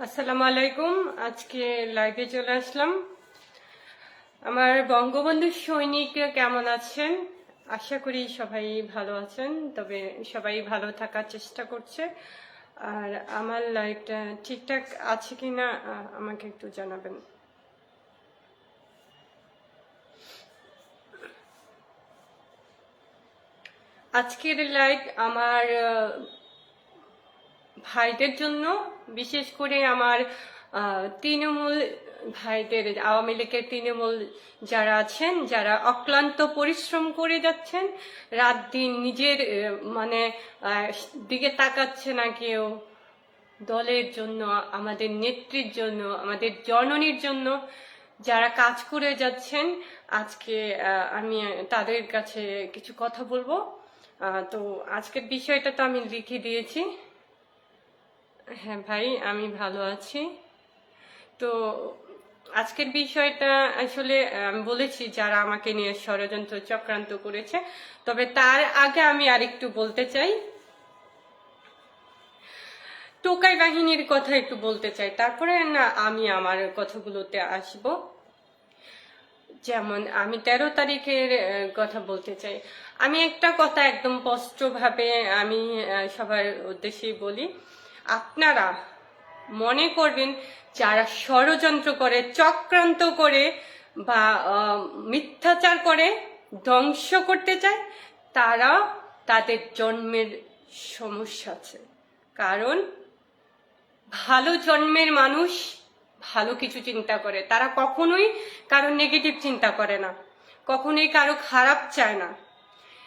আসসালামু আলাইকুম। আজকে লাইভে চলে আসলাম। আমার বঙ্গবন্ধু সৈনিকরা কেমন আছেন? আশা করি সবাই ভালো আছেন, তবে সবাই ভালো থাকার চেষ্টা করছে। আর আমার লাইভটা ঠিকঠাক আছে কিনা আমাকে একটু জানাবেন। আজকের লাইভ আমার ভাইদের জন্য, বিশেষ করে আমার তৃণমূল ভাইদের, আওয়ামী লীগের তৃণমূল যারা আছেন, যারা অক্লান্ত পরিশ্রম করে যাচ্ছেন, রাত দিন নিজের মানে দিকে তাকাচ্ছে না কেউ, দলের জন্য, আমাদের নেত্রীর জন্য, আমাদের জননীর জন্য যারা কাজ করে যাচ্ছেন, আজকে আমি তাদের কাছে কিছু কথা বলবো। তো আজকের বিষয়টা তো আমি লিখে দিয়েছি। হ্যাঁ ভাই, আমি ভালো আছি। তো আজকের বিষয়টা আসলে আমি বলেছি যারা আমাকে নিয়ে ষড়যন্ত্র চক্রান্ত করেছে, তবে তার আগে আমি আরেকটু বলতে চাই, টোকাই বাহিনীর কথা একটু বলতে চাই, তারপরে না আমি আমার কথাগুলোতে আসব। যেমন আমি 13 তারিখের কথা বলতে চাই। আমি একটা কথা একদম স্পষ্টভাবে আমি সবার উদ্দেশ্যেই বলি, আপনারা মনে করবেন যারা ষড়যন্ত্র করে, চক্রান্ত করে বা মিথ্যাচার করে ধ্বংস করতে চায়, তারা তাদের জন্মের সমস্যা আছে। কারণ ভালো জন্মের মানুষ ভালো কিছু চিন্তা করে, তারা কখনোই কারো নেগেটিভ চিন্তা করে না, কখনোই কারো খারাপ চায় না।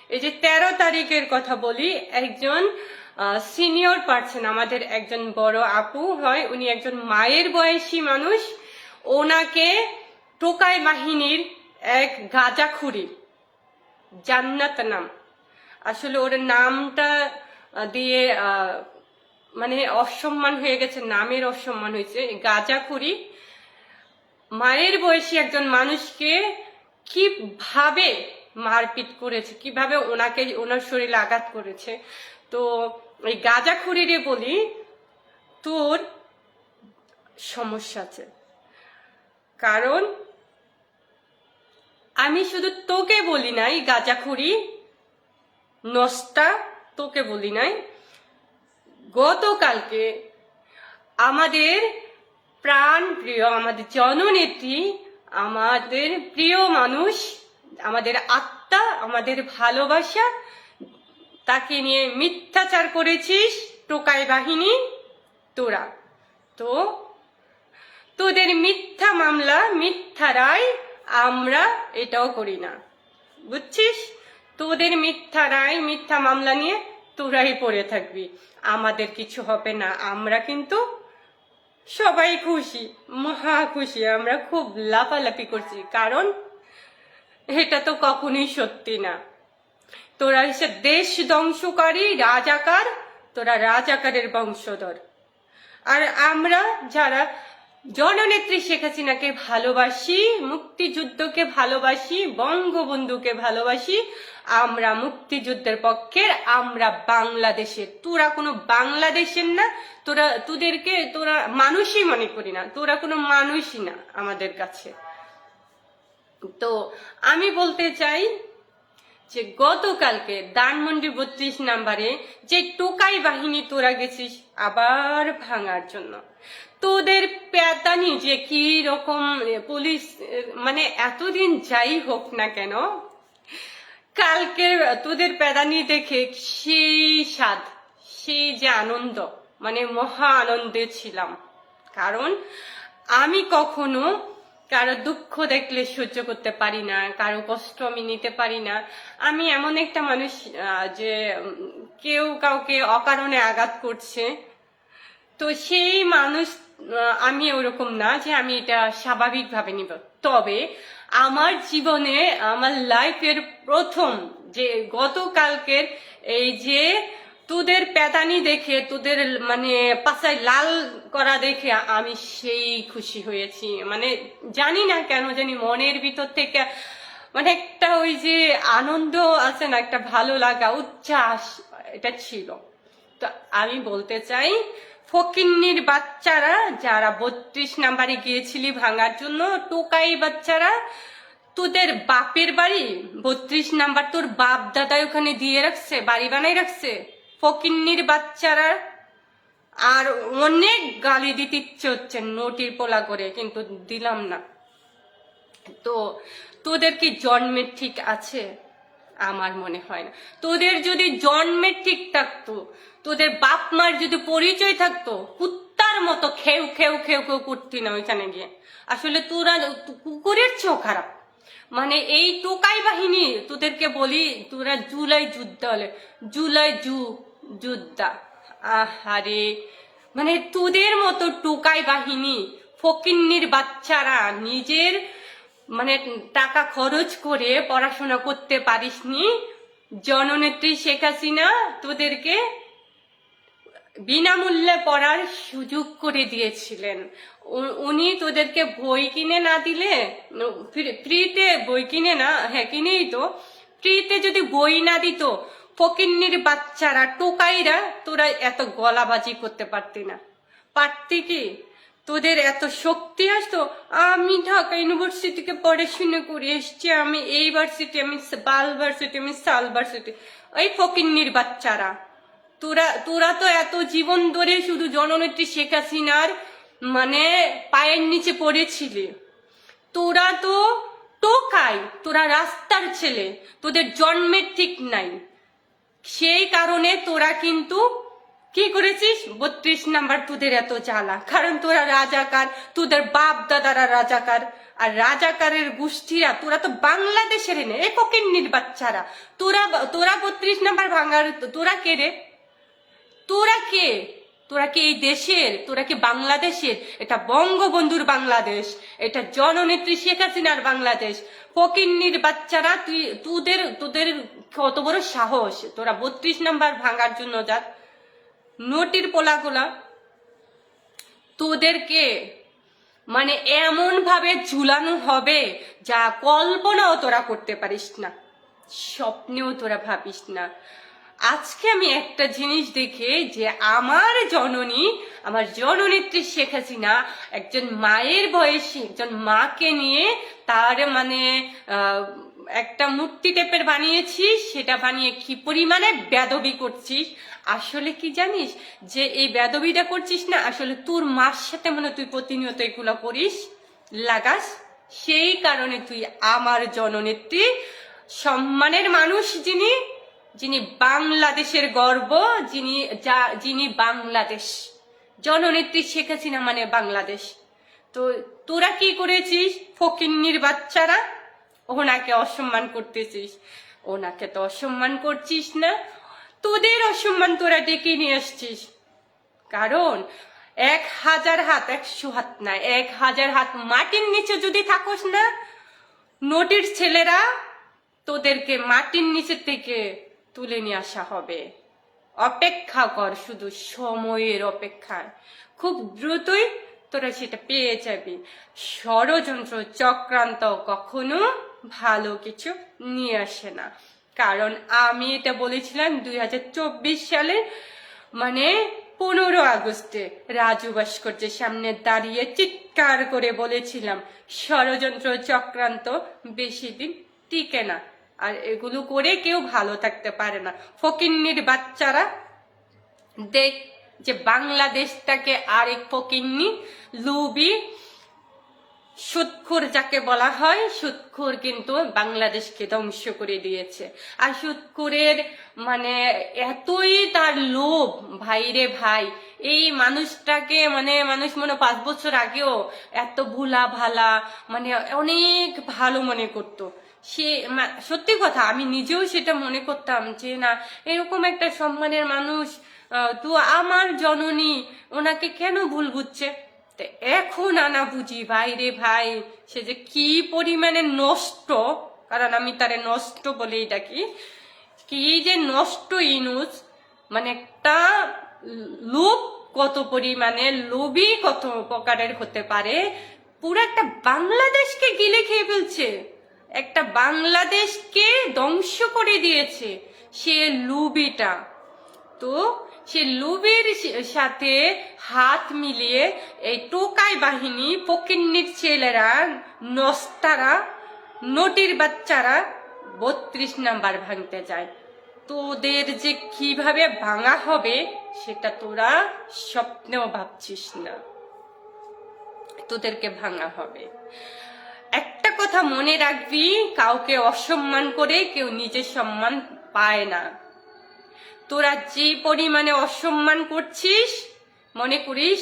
এই যে 13 তারিখের কথা বলি, একজন সিনিয়র পার্সন, আমাদের একজন বড় আপু হয়, উনি একজন মায়ের বয়সী মানুষ, ওনাকে টোকাই বাহিনীর এক গাঁজাখুরি, জান্নাত নাম, আসলে ওর নামটা দিয়ে মানে অসম্মান হয়ে গেছে, নামের অসম্মান হয়েছে। গাঁজাখুরি মায়ের বয়সী একজন মানুষকে কিভাবে মারপিট করেছে, কিভাবে ওনাকে ওনার শরীরে আঘাত করেছে। তো এই গাঁজাখুরিরে বলি, তোর সমস্যা আছে। কারণ আমি শুধু তোকে বলি নাই, গাঁজাখুরি নষ্টা, তোকে বলি নাই, গতকালকে আমাদের প্রাণ প্রিয়, আমাদের জননেত্রী, আমাদের প্রিয় মানুষ, আমাদের আত্মা, আমাদের ভালোবাসা, তাকে নিয়ে মিথ্যাচার করেছিস টোকাই বাহিনী তোরা। তো তোদের মিথ্যা মামলা, মিথ্যা রায়, আমরা এটাও করি না, বুঝছিস? তোদের মিথ্যা রায়, মিথ্যা মামলা নিয়ে তোরাই পড়ে থাকবি, আমাদের কিছু হবে না। আমরা কিন্তু সবাই খুশি, মহা খুশি, আমরা খুব লাফালাফি করছি, কারণ এটা তো কখনোই সত্যি না। তোরা এসে দেশ ধ্বংসকারী রাজাকার, তোরা রাজাকারের বংশধর। আর আমরা যারা জননেত্রী শেখ হাসিনাকে ভালোবাসি, মুক্তিযুদ্ধকে ভালোবাসি, বঙ্গবন্ধুকে ভালোবাসি, আমরা মুক্তিযুদ্ধের পক্ষের, আমরা বাংলাদেশের। তোরা কোনো বাংলাদেশের না, তোরা মানুষই মনে করি না, তোরা কোনো মানুষই না আমাদের কাছে। তো আমি বলতে চাই যে গতকালকে ধানমন্ডি 32 নাম্বারে যে টোকাই বাহিনী তোরা গেছিস আবার ভাঙার জন্য, তোদের পেতানি যে কি রকম পুলিশ, মানে এতদিন যাই হোক না কেন, কালকে তোদের পেদানি দেখে সেই স্বাদ, সেই যে আনন্দ, মানে মহা আনন্দে ছিলাম। কারণ আমি কখনো কারো দুঃখ দেখলে সহ্য করতে পারি না, কারো কষ্ট আমি নিতে পারি না। আমি এমন একটা মানুষ যে কেউ কাউকে অকারণে আঘাত করছে, তো সেই মানুষ আমি ওরকম না যে আমি এটা স্বাভাবিকভাবে নিব। তবে আমার জীবনে, আমার লাইফের প্রথম যে গতকালকের এই যে তোদের পেতানি দেখে, তোদের মানে পাছায় লাল করা দেখে আমি সেই খুশি হয়েছি। মানে জানি না কেন জানি মনের ভিতর থেকে মানে একটা ওই যে আনন্দ আছে না, একটা ভালো লাগা, উচ্ছ্বাস, এটা ছিল। তো আমি বলতে চাই, ফকিন্নির বাচ্চারা যারা 32 নাম্বারে গিয়েছিলি ভাঙার জন্য, টোকাই বাচ্চারা, তোদের বাপের বাড়ি 32 নাম্বার তোর বাপ দাদা ওখানে দিয়ে রাখছে, বাড়ি বানাই রাখছে। ফকিন্নির বাচ্চারা, আর অনেক গালি দিতে ইচ্ছে হচ্ছে নোটির পোলা করে, কিন্তু দিলাম না। তো তোদের কি জন্মের ঠিক আছে? আমার মনে হয় না। তোদের যদি জন্মের ঠিক থাকতো, তোদের বাপ মার যদি পরিচয় থাকতো, কুত্তার মতো খেউ খেউ খেউ খেউ করতি না ওইখানে গিয়ে। আসলে তোরা কুকুরের চেয়েও খারাপ। মানে এই টোকাই বাহিনী, তোদেরকে বলি, তোরা জুলাই যুদ্ধ হলে জুলাই যোদ্ধা। আহারে, মানে তোদের মতো টোকাই বাহিনী, ফকিন্নির বাচ্চারা নিজের মানে টাকা খরচ করে পড়াশোনা করতে পারিসনি। জননেত্রী শেখ হাসিনা তোদেরকে বিনামূল্যে পড়ার সুযোগ করে দিয়েছিলেন। উনি তোদেরকে বই কিনে না দিলে, ফ্রিতে বই কিনে না, হ্যাঁ কিনেই তো, ফ্রিতে যদি বই না দিত, ফকিন্নির বাচ্চারা টোকাইরা তোরা এত গলাবাজি করতে পারতি না। পারতি কি? তোদের এত শক্তি আসতো? আমি ঢাকা ইউনিভার্সিটিকে পড়াশোনা করে এসছি, আমি এই ভার্সিটি, আমি বাল ভার্সিটি, আমি সাল ভার্সিটি। ওই ফকিন্নির বাচ্চারা, তোরা তো এত জীবন ধরে শুধু জননেত্রী শেখ হাসিনার মানে পায়ের নিচে পড়েছিলি। তোরা তো টোকাই, তোরা রাস্তার ছেলে, তোদের জন্মের ঠিক নাই। সেই কারণে তোরা কিন্তু কি করেছিস? 32 নাম্বার তোদের এত জ্বালা, কারণ তোরা রাজাকার, তোদের বাপ দাদারা রাজাকার। আর রাজাকারের গোষ্ঠীরা, তোরা তো বাংলাদেশের নে, এ ফকিন্নির বাচ্চারা। তোরা 32 নাম্বার ভাঙার, তোরা কে রে? তোরা কে? তোরা কি এই দেশের? তোরা কি বাংলাদেশের? এটা বঙ্গবন্ধুর বাংলাদেশ, এটা জননেত্রী শেখ হাসিনার বাংলাদেশ। ফকিন্নির বাচ্চারা, তোদের কত বড় সাহস, তোরা 32 নাম্বার ভাঙার জন্য যা নোটির পোলাগুলা, তোদেরকে মানে এমন ভাবে ঝুলানো হবে যা কল্পনাও তোরা করতে পারিস না, স্বপ্নেও তোরা ভাবিস না। আজকে আমি একটা জিনিস দেখে, যে আমার জননী, আমার জননেত্রী শেখ হাসিনা একজন মায়ের বয়সী একজন মাকে নিয়ে তার মানে একটা মূর্তি টাইপের বানিয়েছিস, সেটা বানিয়ে কি পরিমাণে বেয়াদবি করছিস। আসলে কি জানিস যে এই বেয়াদবিটা করছিস না, আসলে তোর মার সাথে মনে তুই প্রতিনিয়ত এগুলো করিস, লাগাস। সেই কারণে তুই আমার জননেত্রী, সম্মানের মানুষ, যিনি বাংলাদেশের গর্ব, যিনি বাংলাদেশ, জননেত্রী শেখ হাসিনা মানে বাংলাদেশ। তো তোরা কি করেছিস? ফকিন্নির বাচ্চারা ওনাকে অসম্মান করতেছিস। ওনাকে তো অসম্মান করছিস না, তোদের অসম্মান তোরা ডেকে নিয়ে আসছিস। কারণ 1000 হাত, 100 হাত না, 1000 হাত মাটির নিচে যদি থাকোস না, নোটির ছেলেরা তোদেরকে মাটির নিচে থেকে তুলে নিয়ে আসা হবে। অপেক্ষা কর, শুধু সময়ের অপেক্ষায়, খুব দ্রুতই তোরা সেটা পেয়ে যাবি। ষড়যন্ত্র চক্রান্ত কখনো ভালো কিছু নিয়ে আসে না। কারণ আমি এটা বলেছিলাম 2024 সালে মানে 15 আগস্টে রাজু ভাস্কর্যের সামনে দাঁড়িয়ে চিৎকার করে বলেছিলাম, ষড়যন্ত্র চক্রান্ত বেশি দিন টিকে না, আর এগুলো করে কেউ ভালো থাকতে পারে না। ফকিন্নির বাচ্চারা দেখ, যে বাংলাদেশটাকে আরেক ফকিন্নি লুবি সুদখোর যাকে বলা হয়, সুদখোর কিন্তু বাংলাদেশকে ধ্বংস করে দিয়েছে। আর সুদখোরের মানে এতই তার লোভ, ভাই রে ভাই, এই মানুষটাকে মানে মানুষ মনে 5 বছর আগেও এত ভোলা ভালা মানে অনেক ভালো মনে করতো। সে সত্যি কথা, আমি নিজেও সেটা মনে করতাম যে না, এরকম একটা সম্মানের মানুষ, তো আমার জননী ওনাকে কেন ভুল বুঝছে। এখন আনা বুঝি ভাই রে ভাই, সে যে কি পরিমাণে নষ্ট, কারণ আমি তারে নষ্ট বলেই ডাকি, কি যে নষ্ট ইনুস, মানে একটা লোভ কত পরিমাণে, লোভী কত প্রকারের হতে পারে। পুরো একটা বাংলাদেশকে গিলে খেয়ে ফেলছে, একটা বাংলাদেশকে ধ্বংস করে দিয়েছে সে লুবিটা। তো সে লোভের সাথে হাত মিলিয়ে এই টোকাই বাহিনী, ফকিন্নির ছেলেরা, নস্তারা, নটির বাচ্চারা 32 নাম্বার ভাঙতে যায়। তোদের যে কিভাবে ভাঙা হবে সেটা তোরা স্বপ্নেও ভাবছিস না, তোদেরকে ভাঙা হবে। একটা কথা মনে রাখবি, কাউকে অসম্মান করে কেউ নিজের সম্মান পায় না। তোরা যে পরিমাণে অসম্মান করছিস, মনে করিস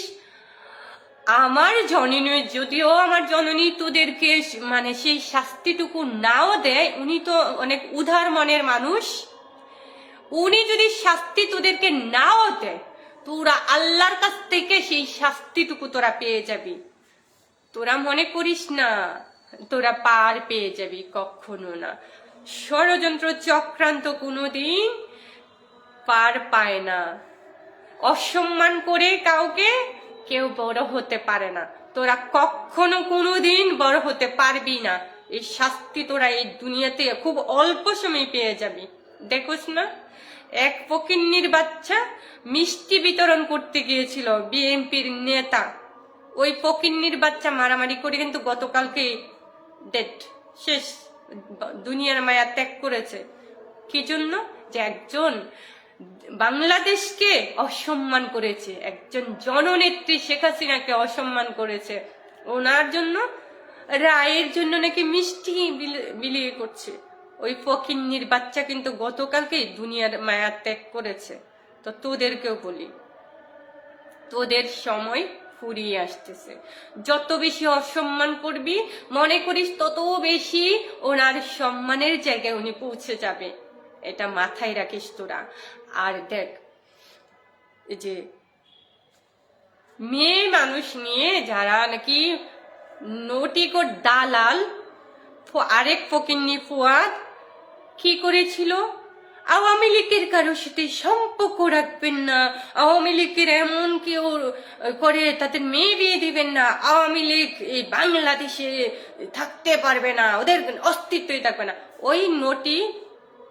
আমার জননী, যদিও আমার জননী তোদেরকে মানে সেই শাস্তিটুকু নাও দেয়, উনি তো অনেক উদার মনের মানুষ, উনি যদি শাস্তি তোদেরকে নাও দেয়, তোরা আল্লাহর কাছ থেকে সেই শাস্তিটুকু তোরা পেয়ে যাবি। তোরা মনে করিস না তোরা পার পেয়ে যাবি, কখনো না। ষড়যন্ত্র চক্রান্ত কোনোদিন পার পায় না। অসম্মান করে কাউকে কেউ বড় হতে পারে না। তোরা কখনো কোনোদিন বড় হতে পারবি না। এই শাস্তি তোরা এই দুনিয়াতে খুব অল্প সময় পেয়ে যাবি। দেখোস না, এক ফকিন্নির বাচ্চা মিষ্টি বিতরণ করতে গিয়েছিল, বিএনপির নেতা। ওই ফকিন্নির বাচ্চা মারামারি করে কিন্তু গতকালকে ডেট শেষ, দুনিয়ার মায়া ত্যাগ করেছে। কি জন্য? যে একজন বাংলাদেশকে অসম্মান করেছে, একজন জননেত্রী শেখ হাসিনাকে অসম্মান করেছে। ওনার জন্য, রায়ের জন্য নাকি মিষ্টি বিলিয়ে করছে। ওই ফকিন্নির বাচ্চা কিন্তু গতকালকে দুনিয়ার মায়া ত্যাগ করেছে। তো তোদেরকেও বলি, তোদের সময় ফুরিয়ে আসতেছে। যত বেশি অসম্মান করবি, মনে করিস তত বেশি ওনার সম্মানের জায়গায় উনি পৌঁছে যাবে। এটা মাথায় রাখিস তোরা। আর দেখ, যে মেয়ে মানুষ নিয়ে যারা নাকি নটিকো দালাল, আরেক ফকিন্নি ফুয়াদ কি করেছিল, আওয়ামী লীগের কারোর সাথে সম্পর্ক রাখবেন না, আওয়ামী লীগের এমন কেউ করে তাদের মেয়ে বিয়ে দিবেন না, আওয়ামী লীগ এই বাংলাদেশে থাকতে পারবে না, ওদের অস্তিত্বই থাকবে না। ওই নটি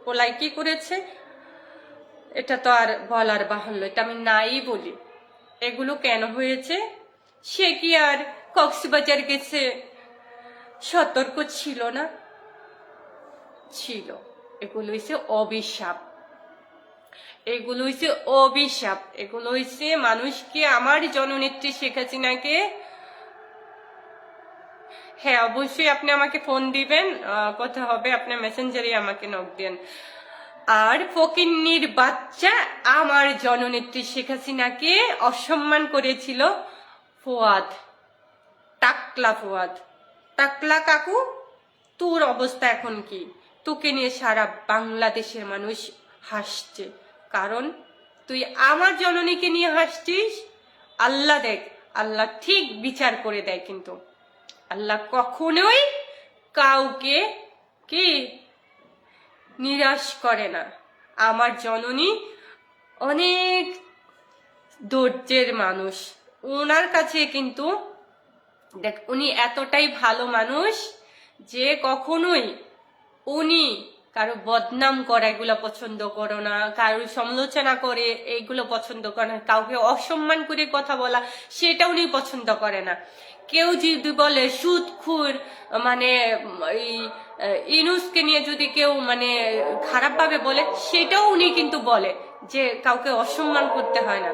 পোলাই কি করেছে এটা তো আর বলার বাহুল্য, এটা আমি নাই বলি। এগুলো কেন হয়েছে? সে কি আর কক্সবাজার গেছে সতর্ক ছিল না? ছিল। এগুলো হইছে অভিশাপ, এগুলো হইছে অভিশাপ, এগুলো হইছে মানুষকে, আমার জননেত্রী শেখ হাসিনাকে। হ্যাঁ, অবশ্যই আপনি আমাকে ফোন দিবেন, কথা হবে, আপনি মেসেঞ্জারে আমাকে নক দেন। আর ফকিন্নির বাচ্চা আমার জননেত্রী শেখ হাসিনাকে অসম্মান করেছিল ফুয়াদ, টাকলা ফুয়াদ। টাকলা কাকু, তোর অবস্থা এখন কি? তোকে নিয়ে সারা বাংলাদেশের মানুষ হাসছে, কারণ তুই আমার জননীকে নিয়ে হাসছিস। আল্লাহ দেখ, আল্লাহ ঠিক বিচার করে দেয়, কিন্তু আল্লাহ কখনোই কাউকে কি নিরাশ করে না। আমার জননী অনেক ধৈর্যের মানুষ, ওনার কাছে কিন্তু দেখ, উনি এতটাই ভালো মানুষ যে কখনোই উনি কারো বদনাম করা এগুলো পছন্দ করো না, কারো সমালোচনা করে এইগুলো পছন্দ করে না, কাউকে অসম্মান করে কথা বলা সেটা উনি পছন্দ করে না। কেউ যদি বলে সুদখোর, মানে এই ইনুসকে নিয়ে যদি কেউ মানে খারাপ ভাবে বলে, সেটাও উনি কিন্তু বলে যে কাউকে অসম্মান করতে হয় না।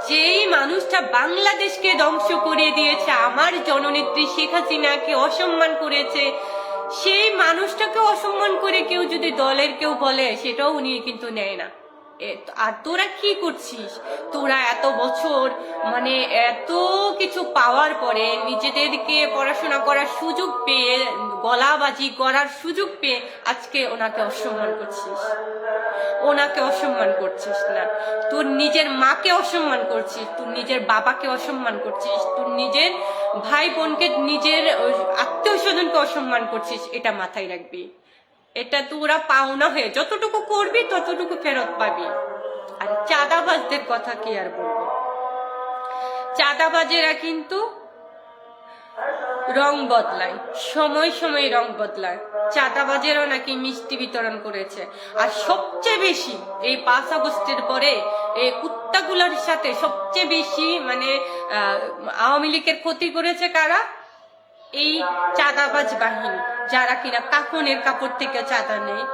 যেই মানুষটা বাংলাদেশকে ধ্বংস করে দিয়েছে, আমার জননেত্রী শেখ হাসিনাকে অসম্মান করেছে, সেই মানুষটাকে অসম্মান করে কেউ যদি দলের কেউ বলে, সেটাও উনি কিন্তু নেয় না। আর তোরা কি করছিস? তোরা এত বছর মানে এত কিছু পাওয়ার পরে, নিজেদেরকে পড়াশোনা করার সুযোগ পেয়ে, গলাবাজি করার সুযোগ পেয়ে আজকে ওনাকে অসম্মান করছিস। ওনাকে অসম্মান করছিস না, তোর নিজের মাকে অসম্মান করছিস, তোর নিজের বাবাকে অসম্মান করছিস, তোর নিজের ভাই বোনকে, নিজের আত্মীয় স্বজনকে অসম্মান করছিস। এটা মাথায় রাখবি। এটা তোরা পাওনা হয়ে যতটুকু করবি ততটুকু ফেরত পাবি। আর চাঁদাবাজদের কথা কি আর বলবো, চাঁদাবাজেরা কিন্তু রং বদলায়, সময় সময় রং বদলায়। চাঁদাবাজেরও নাকি মিষ্টি বিতরণ করেছে। আর সবচেয়ে বেশি এই 5 আগস্টের পরে এই কুত্তাগুলোর সাথে সবচেয়ে বেশি মানে আওয়ামী লীগের ক্ষতি করেছে কারা? এই চাঁদাবাজ বাহিনী, যারা কিনা কাফনের কাপড় থেকে চাঁদা নেয়,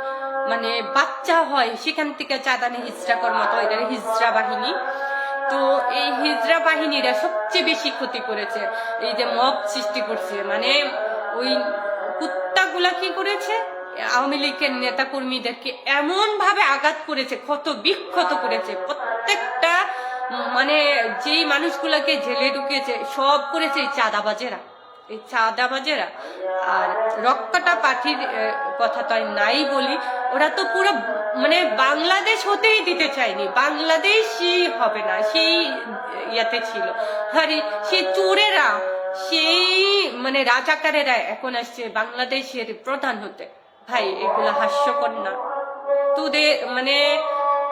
মানে বাচ্চা হয় সেখান থেকে চাঁদা নেয় হিজড়া কর্মতো, এটা হিজড়া বাহিনী। তো এই হিজড়া বাহিনীরা সবচেয়ে বেশি ক্ষতি করেছে, এই যে মব সৃষ্টি করছে। মানে ওই কুত্তাগুলা কি করেছে, আওয়ামী লীগের নেতা কর্মীদেরকে এমন ভাবে আঘাত করেছে, ক্ষত বিক্ষত করেছে। প্রত্যেকটা মানে যেই মানুষগুলাকে জেলে ঢুকিয়েছে সব করেছে এই চাঁদাবাজেরা, এই চাঁদাবাজেরা। আর রক্ষাটা পার্টির কথা তো নাই বলি, ওরা তো পুরো মানে বাংলাদেশ হতেই দিতে চায়নি, বাংলাদেশই হবে না সেই ইয়াতে ছিল। আরে সেই চোরেরা, সেই মানে রাজাকারেরা এখন আসছে বাংলাদেশের প্রধান হতে। ভাই এগুলো হাস্যকর না? তোদের মানে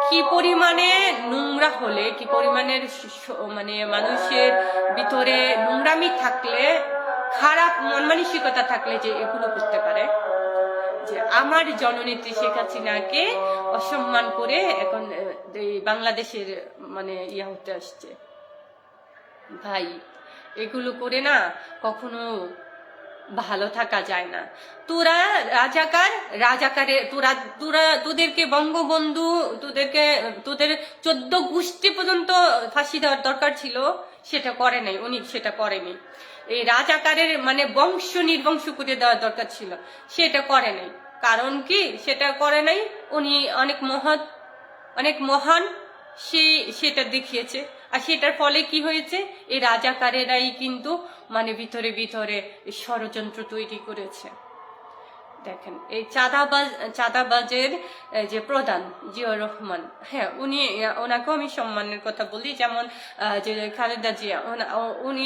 কি পরিমাণে নোংরা হলে, কি পরিমাণের মানে মানুষের ভিতরে নোংরামি থাকলে, খারাপ মন মানসিকতা থাকলে যে এগুলো করতে পারে। যে আমার জননেত্রী শেখ হাসিনাকে অসম্মান করে এখন এই বাংলাদেশের মানে ইয়া হতে আসছে। ভাই এগুলো করে না কখনো ভালো থাকা যায় না। তোরা রাজাকারে তোদেরকে বঙ্গবন্ধু, তোদের 14 গোষ্ঠী পর্যন্ত ফাঁসি দেওয়ার দরকার ছিল, সেটা করে নাই, উনি সেটা করেনি। এই রাজাকারের মানে বংশ নির্বংশ করে দেওয়ার দরকার ছিল, সেটা করে নাই। কারণ কি সেটা করে নাই? উনি অনেক মহান, সেটা দেখিয়েছে। আর সেটার ফলে কি হয়েছে, এই রাজাকারেরাই কিন্তু মানে ভিতরে ভিতরে ষড়যন্ত্র তৈরি করেছে। দেখেন এই চাঁদাবাজের যে প্রধান জিয়াউর রহমান, হ্যাঁ ওনাকেও আমি সম্মানের কথা বলি। যেমন যে খালেদা জিয়া, উনি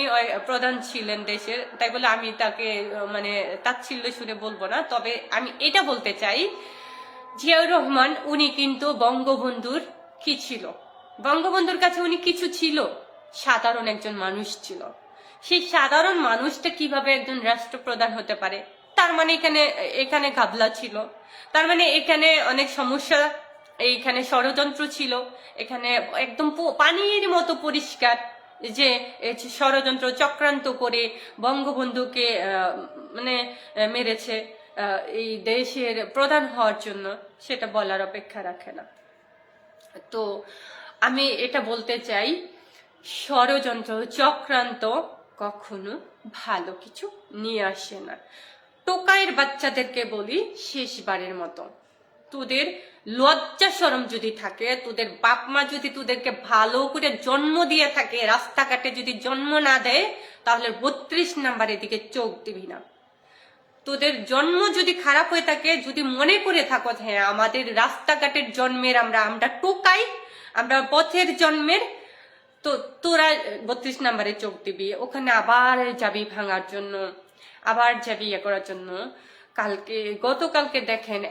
প্রধান ছিলেন দেশের, তাই বলে আমি তাকে মানে তাচ্ছিল্য সুরে বলবো না। তবে আমি এটা বলতে চাই, জিয়াউর রহমান উনি কিন্তু বঙ্গবন্ধুর কি ছিল, বঙ্গবন্ধুর কাছে উনি কিছু ছিল, সাধারণ একজন মানুষ ছিল। সেই সাধারণ মানুষটা কিভাবে একজন রাষ্ট্রপ্রধান হতে পারে? তার মানে এখানে ঘাবলা ছিল, তার মানে এখানে অনেক সমস্যা, এইখানে ষড়যন্ত্র ছিল, এখানে একদম পানির মতো পরিষ্কার যে ষড়যন্ত্র চক্রান্ত করে বঙ্গবন্ধুকে মানে মেরেছে এই দেশের প্রধান হওয়ার জন্য, সেটা বলার অপেক্ষা রাখে না। তো আমি এটা বলতে চাই, ষড়যন্ত্র চক্রান্ত কখনো ভালো কিছু নিয়ে আসে না। টোকাইয়ের বাচ্চাদেরকে বলি শেষবারের মতো, তোদের লজ্জা শরম যদি থাকে, তোদের বাপ মা যদি তোদেরকে ভালো করে জন্ম দিয়ে থাকে, রাস্তাঘাটে যদি জন্ম না দেয়, তাহলে 32 নাম্বারের দিকে চোখ দিবি না। তোদের জন্ম যদি খারাপ হয়ে থাকে, যদি মনে করে থাকো হ্যাঁ আমাদের রাস্তাঘাটের জন্মের আমরা টোকাই, আমরা পথের জন্মের, তো তোরা 32 নাম্বারে চোখ দিবি, ওখানে আবার যাবি ভাঙার জন্য, আবার যাবি ইয়ে করার জন্য। গতকালকে দেখেন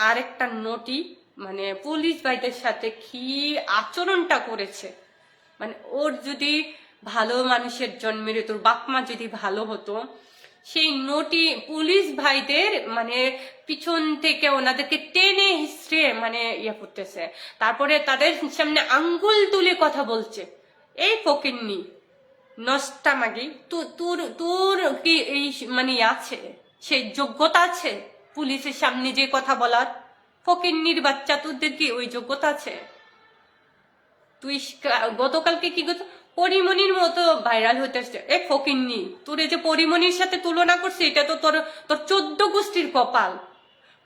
আরেকটা নটি মানে পুলিশ ভাইদের সাথে কি আচরণটা করেছে। মানে ওর যদি ভালো মানুষের জন্মের, তোর বাপ মা যদি ভালো হতো, সেই নটি পুলিশ ভাইদের মানে পিছন থেকে ওনাদেরকে টেনে হিসড়ে মানে ইয়ে করতেছে, তারপরে তাদের সামনে আঙ্গুল তুলে কথা বলছে। এই ফকিন্নি নষ্টা মাগি, তোর কি এই মানে আছে, সেই যোগ্যতা আছে পুলিশের সামনে যে কথা বলার? ফকিন্নির বাচ্চা, তোদের কি ওই যোগ্যতা আছে? তুই গতকালকে কি করতো, পরিমণির মতো ভাইরাল হতে আসছে। এ ফকিন্নি, তোর যে পরিমণির সাথে তুলনা করছে, এটা তো তোর 14 গোষ্ঠীর কপাল,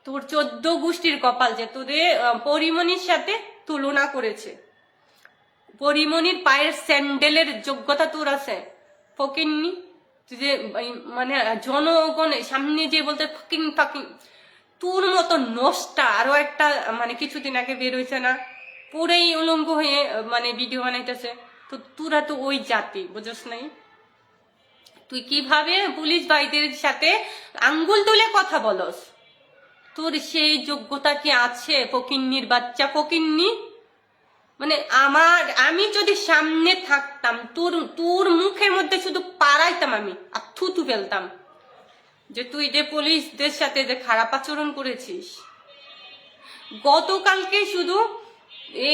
তোর 14 গোষ্ঠীর কপাল যে তোদের পরিমণির সাথে তুলনা করেছে। পরিমণির পায়ের স্যান্ডেলের যোগ্যতা তোর আছে? ফকিন্নি, তুই যে মানে জনগণ সামনে যে বলতে ফাকিং, তোর মতো নষ্টা আরো একটা মানে কিছুদিন আগে বের হয়েছে না, পুরাই উলঙ্গ হয়ে মানে ভিডিও বানাইতেছে। তো তোরা তো ওই জাতি, বুঝছ নাই? তুই কিভাবে পুলিশ ভাইদের সাথে আঙ্গুল তুলে কথা বলস? তোর সেই যোগ্যতা কি আছে? ফকিন্নির বাচ্চা ফকিন্নি। মানে আমি যদি সামনে থাকতাম, তোর মুখের মধ্যে শুধু পাড়াইতাম আমি, আর থুতু ফেলতাম। যে তুই যে পুলিশদের সাথে যে খারাপ আচরণ করেছিস, গতকালকে শুধু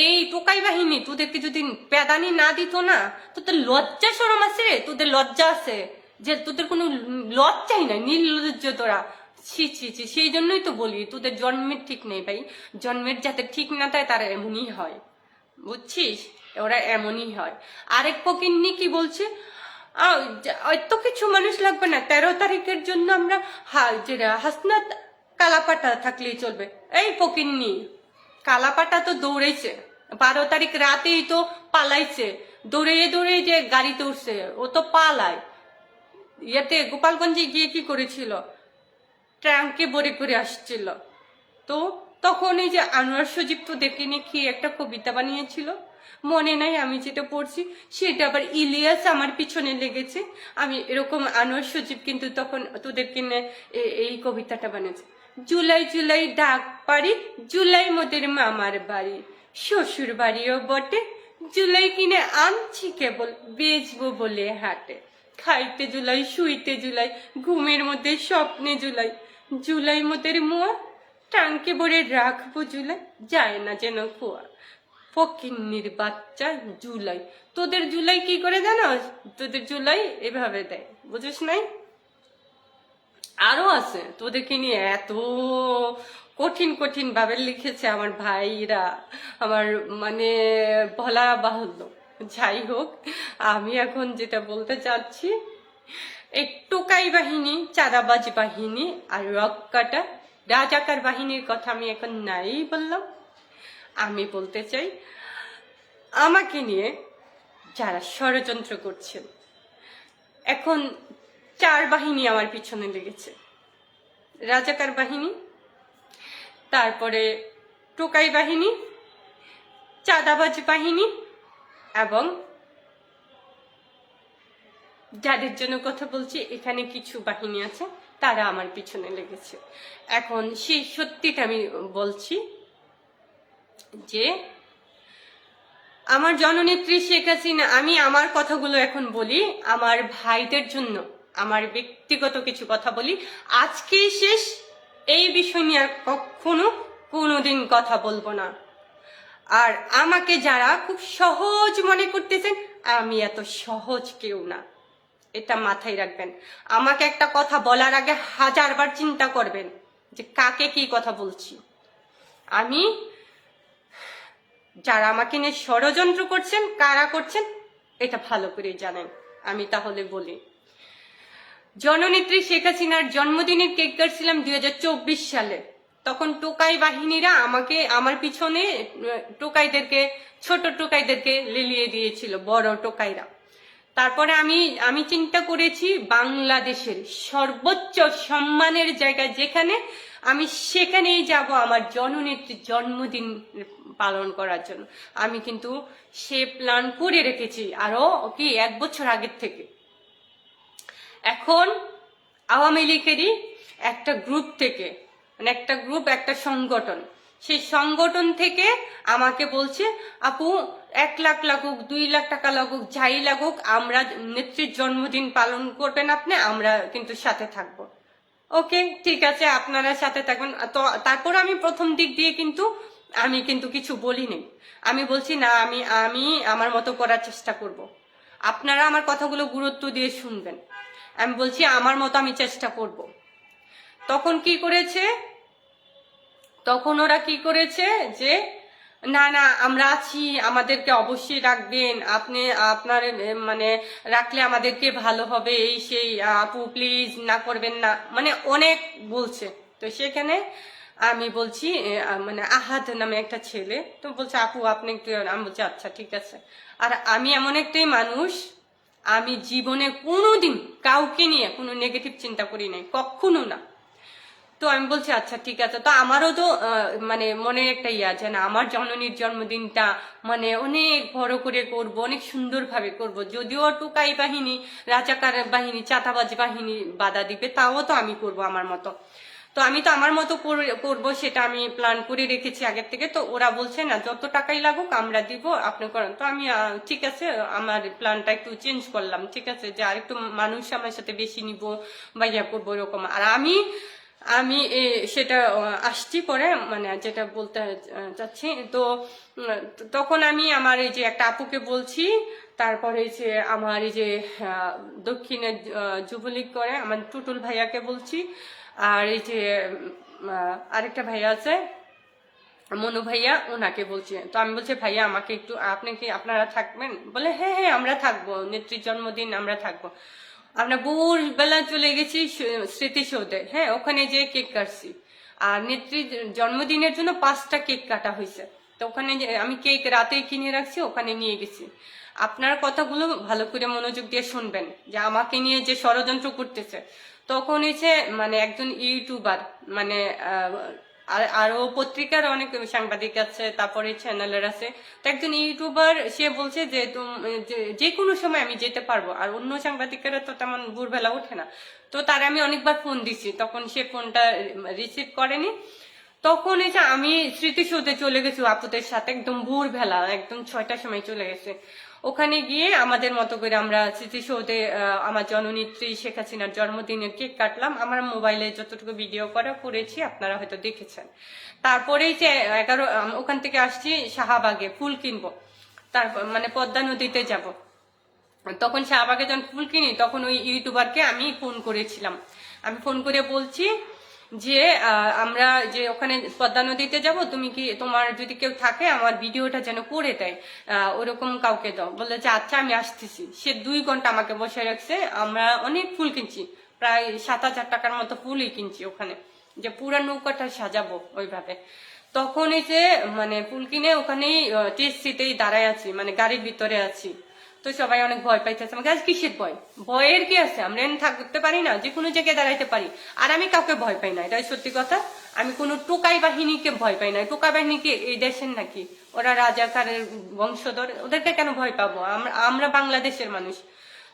এই টোকাই বাহিনী তোদেরকে যদি পেদানি না দিত না, তোদের লজ্জা শরম আছে রে? তোদের লজ্জা আছে? যে তোদের কোনো লজ্জাই নাই, নির্লজ্জ তোরা। ছি ছি ছি, সেই জন্যই তো বলি তোদের জন্মের ঠিক নেই ভাই। জন্মের যাতে ঠিক না তাই তারা এমনই হয়, বুঝছিস? ওরা এমনই হয়। আরেক ফকিন্নি কি বলছে, এত কিছু মানুষ লাগবে না, 13 তারিখের জন্য আমরা হাসনাত কালাপাটা থাকলেই চলবে। এই ফকিন্নি, কালাপাটা তো দৌড়েছে, 12 তারিখ রাতেই তো পালাইছে, দৌড়ে দৌড়ে যে গাড়িতে উঠছে, ও তো পালায়। ইয়েতে গোপালগঞ্জে গিয়ে কি করেছিল, ট্রাঙ্কে ভরে করে আসছিল। তো তখন এই যে আনোয়ার সজীব তো দেখিনি কি একটা কবিতা বানিয়েছিল, মনে নাই আমি যেটা পড়ছি সেটা। আবার ইলিয়াস আমার পিছনে লেগেছে। আমি এরকম আনোয়ার সজীব কিন্তু তখন তোদের কিনে এই কবিতাটা বানিয়েছে। জুলাই জুলাই ডাক পারি, জুলাই মোদের মামার বাড়ি, শ্বশুর বাড়িও বটে, জুলাই কিনে আনছি কেবল বেচবো বলে হাটে। খাইতে জুলাই, শুইতে জুলাই, ঘুমের মধ্যে স্বপ্নে জুলাই, জুলাই মোদের মুয়া, টাঙ্কে ভরে রাখবো জুলাই, যায় না যেন খোয়া। ফকিন্নির বাচ্চা জুলাই। তোদের জুলাই কি করে জানো? তোদের জুলাই এভাবে দেয়, বুঝিস নাই? আরো আছে তোদেরকে নিয়ে এত কঠিন কঠিন ভাবে লিখেছে আমার ভাইরা, আমার মানে বলা বাহুল্য। যাই হোক, আমি এখন যেটা বলতে চাচ্ছি, এই টোকাই বাহিনী, চাঁদাবাজ বাহিনী আর রক্কাটা রাজাকার বাহিনীর কথা আমি এখন নাই বললাম। আমি বলতে চাই, আমাকে নিয়ে যারা ষড়যন্ত্র করছেন, এখন 4 বাহিনী আমার পিছনে লেগেছে। রাজাকার বাহিনী, তারপরে টোকাই বাহিনী, চাঁদাবাজ বাহিনী, এবং যাদের জন্য কথা বলছি এখানে কিছু বাহিনী আছে, তারা আমার পিছনে লেগেছে। এখন সেই সত্যিটা আমি বলছি যে আমার জননেত্রী শেখ হাসিনা, আমি আমার কথাগুলো এখন বলি আমার ভাইদের জন্য, আমার ব্যক্তিগত কিছু কথা বলি। আজকেই শেষ, এই বিষয় নিয়ে আর কখনো কোনোদিন কথা বলবো না। আর আমাকে যারা খুব সহজ মনে করতেছেন, আমি এত সহজ কেউ না, এটা মাথায় রাখবেন। আমাকে একটা কথা বলার আগে 1000 বার চিন্তা করবেন যে কাকে কি কথা বলছি। আমি, যারা আমাকে নিয়ে ষড়যন্ত্র করছেন, কারা করছেন এটা ভালো করে জানেন। আমি তাহলে বলি, জননেত্রী শেখ হাসিনার জন্মদিনের কেক কাটছিলাম 2024 সালে। তখন টোকাই বাহিনীরা আমাকে, আমার পিছনে টোকাইদেরকে, ছোট টোকাইদেরকে লেলিয়ে দিয়েছিল বড় টোকাইরা। তারপরে আমি চিন্তা করেছি বাংলাদেশের সর্বোচ্চ সম্মানের জায়গায় যেখানে, আমি সেখানেই যাব আমার জননেত্রীর জন্মদিন পালন করার জন্য। আমি কিন্তু সে প্ল্যান করে রেখেছি আরো কি 1 বছর আগের থেকে। এখন আওয়ামী লীগেরই একটা গ্রুপ থেকে, মানে একটা গ্রুপ, একটা সংগঠন, সেই সংগঠন থেকে আমাকে বলছে, আপু 1 লাখ লাগুক, 2 লাখ টাকা লাগুক, যাই লাগুক, আমরা নেত্রীর জন্মদিন পালন করবেন আপনি, আমরা কিন্তু সাথে থাকবো। ওকে, ঠিক আছে, আপনারা সাথে থাকবেন। তো তারপর আমি প্রথম দিক দিয়ে কিন্তু আমি কিন্তু কিছু বলিনি। আমি বলছি না, আমি আমার মতো করার চেষ্টা করব। আপনারা আমার কথাগুলো গুরুত্ব দিয়ে শুনবেন। আমি বলছি আমার মতো আমি চেষ্টা করব। তখন কি করেছে, তখন ওরা কি করেছে যে না না আমরা আছি, আমাদেরকে অবশ্যই রাখবেন, আপনি আপনার মানে রাখলে আমাদেরকে ভালো হবে, এই সেই, আপু প্লিজ না করবেন না, মানে অনেক বলছে। তো সেখানে আমি বলছি, মানে আহাদ নামে একটা ছেলে তো বলছে, আপু আপনি একটু, আমি বলছি আচ্ছা ঠিক আছে। আর আমি এমন একটাই মানুষ, আমি জীবনে কোনোদিন কাউকে নিয়ে কোনো নেগেটিভ চিন্তা করি নাই, কখনো না। তো আমি বলছি আচ্ছা ঠিক আছে। তো আমারও তো মানে মনের একটা ইয়ে আছে না, আমার জননীর জন্মদিনটা মানে অনেক বড় করে করব, অনেক সুন্দরভাবে করব। যদিও টোকাই বাহিনী, রাজাকার বাহিনী, চাঁদাবাজ বাহিনী বাধা দিবে, তাও তো আমি করব আমার মতো। তো আমি তো আমার মতো করবো, সেটা আমি প্ল্যান করে রেখেছি আগের থেকে। তো ওরা বলছে না যত টাকাই লাগুক আমরা দিব, আপনি করেন। তো আমি ঠিক আছে, আমার প্ল্যানটা একটু চেঞ্জ করলাম, ঠিক আছে, যে আর একটু মানুষ আমার সাথে বেশি নিব বা ইয়া করবো এরকম। আর আমি আমি সেটা আসছি পরে, মানে যেটা বলতে চাচ্ছি। তো তখন আমি আমার এই যে একটা আপুকে বলছি, তারপরে এই যে আমার এই যে দক্ষিণে যুবলীগ করে আমার টুটুল ভাইয়াকে বলছি, আর এই যে আরেকটা ভাইয়া আছে মনু ভাইয়া, ওনাকে বলছি। তো আমি বলছি ভাইয়া আমাকে একটু, আপনি কি আপনারা থাকবেন? বলে হ্যাঁ হ্যাঁ আমরা থাকবো, নেত্রীর জন্মদিন আমরা থাকবো। আমরা ভোরবেলা চলে গেছি স্মৃতিসৌধে, হ্যাঁ, ওখানে যেয়ে কেক কাটছি। আর নেত্রীর জন্মদিনের জন্য 5টা কেক কাটা হয়েছে। তো ওখানে আমি কেক রাতেই কিনে রাখছি, ওখানে নিয়ে গেছি। আপনার কথাগুলো ভালো করে মনোযোগ দিয়ে শুনবেন, যে আমাকে নিয়ে যে ষড়যন্ত্র করতেছে। তখন এসে মানে একজন ইউটিউবার, মানে আরো পত্রিকার অনেক সাংবাদিক আছে, তারপরে চ্যানেলের আছে। তো একজন ইউটিউবার সে বলছে যে যে কোনো সময় আমি যেতে পারবো, আর অন্য সাংবাদিকেরা তো তেমন ভোরবেলা ওঠে না। তো তার আমি অনেকবার ফোন দিছি, তখন সে ফোনটা রিসিভ করেনি। তখন এসে আমি স্মৃতিসৌধে চলে গেছি আপুদের সাথে, একদম ভোরবেলা, একদম 6টার সময় চলে গেছে। ওখানে গিয়ে আমাদের মতো করে আমরা স্মৃতিসৌধে আমার জননেত্রী শেখ হাসিনার জন্মদিনের কেক কাটলাম। আমার মোবাইলে যতটুকু ভিডিও করেছি আপনারা হয়তো দেখেছেন। তারপরে যে 11 ওখান থেকে আসছি শাহবাগে ফুল কিনবো, তারপর মানে পদ্মা নদীতে যাব। তখন শাহবাগে যখন ফুল কিনি, তখন ওই ইউটিউবারকে আমি ফোন করেছিলাম। আমি ফোন করে বলছি যে আমরা যে ওখানে পদ্মা নদীতে যাব, তুমি কি, তোমার যদি কেউ থাকে আমার ভিডিওটা যেন করে দেয়, ওরকম কাউকে দাও। বললে যে আচ্ছা আমি আসতেছি। সে 2 ঘন্টা আমাকে বসে রাখছে। আমরা অনেক ফুল কিনছি, প্রায় 7,000 টাকার মতো ফুলই কিনছি ওখানে, যে পুরা নৌকাটা সাজাবো ওইভাবে। তখন এই যে মানে ফুল কিনে ওখানেই টিএসসিতেই দাঁড়ায় আছি, মানে গাড়ির ভিতরে আছি। তো সবাই অনেক ভয় পাইতেছে আমাকে। আজ কিসের ভয়? ভয়ের কি আছে? আমরা থাকতে পারি না, যে কোনো জায়গায় দাঁড়াইতে পারি। আর আমি কাউকে ভয় পাই না, এটাই সত্যি কথা। আমি কোনো টোকাই বাহিনীকে ভয় পাই না। টোকাই বাহিনীকে এই দেশের নাকি? ওরা রাজাকারের বংশধর, ওদেরকে কেন ভয় পাবো? আমরা বাংলাদেশের মানুষ।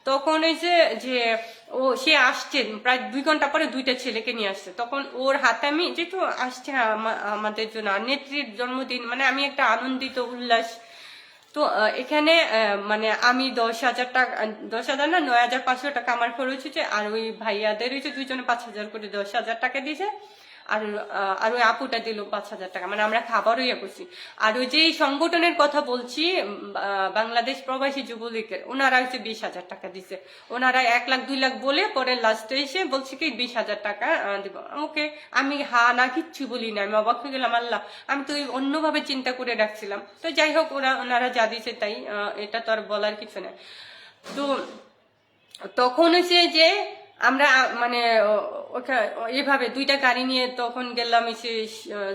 তখন এই যে ও সে আসছে প্রায় 2 ঘন্টা পরে 2টা ছেলেকে নিয়ে আসছে। তখন ওর হাতে আমি, যেহেতু আসছে আমাদের জন্য নেত্রীর জন্মদিন, মানে আমি একটা আনন্দিত উল্লাস। তো এখানে মানে আমি 10,000 টাকা, 10,000 না 9,500 টাকা আমার খরচ হয়েছে। আর ওই ভাইয়াদের হয়েছে 2 জনে 5,000 করে 10,000 টাকা দিয়েছে। আর ওই আপুটা দিল 5,000 টাকা, মানে আমরা খাবারও ইয়ে করছি। আর ওই যে সংগঠনের কথা বলছি, বাংলাদেশ প্রবাসী যুবলীগের, ওনারা হচ্ছে 20,000 টাকা দিছে। ওনারা 1 লাখ 2 লাখ বলে পরে লাস্টে এসে বলছে কি 20,000 টাকা দিব। ওকে, আমি হা না কিচ্ছু বলি না, আমি অবাক হয়ে গেলাম। আল্লাহ, আমি তো অন্যভাবে চিন্তা করে রাখছিলাম। তো যাই হোক, ওনারা যা দিছে তাই, এটা তো আর বলার কিছু নেই। তো তখন হচ্ছে যে আমরা মানে এভাবে 2টা গাড়ি নিয়ে তখন গেলাম এসে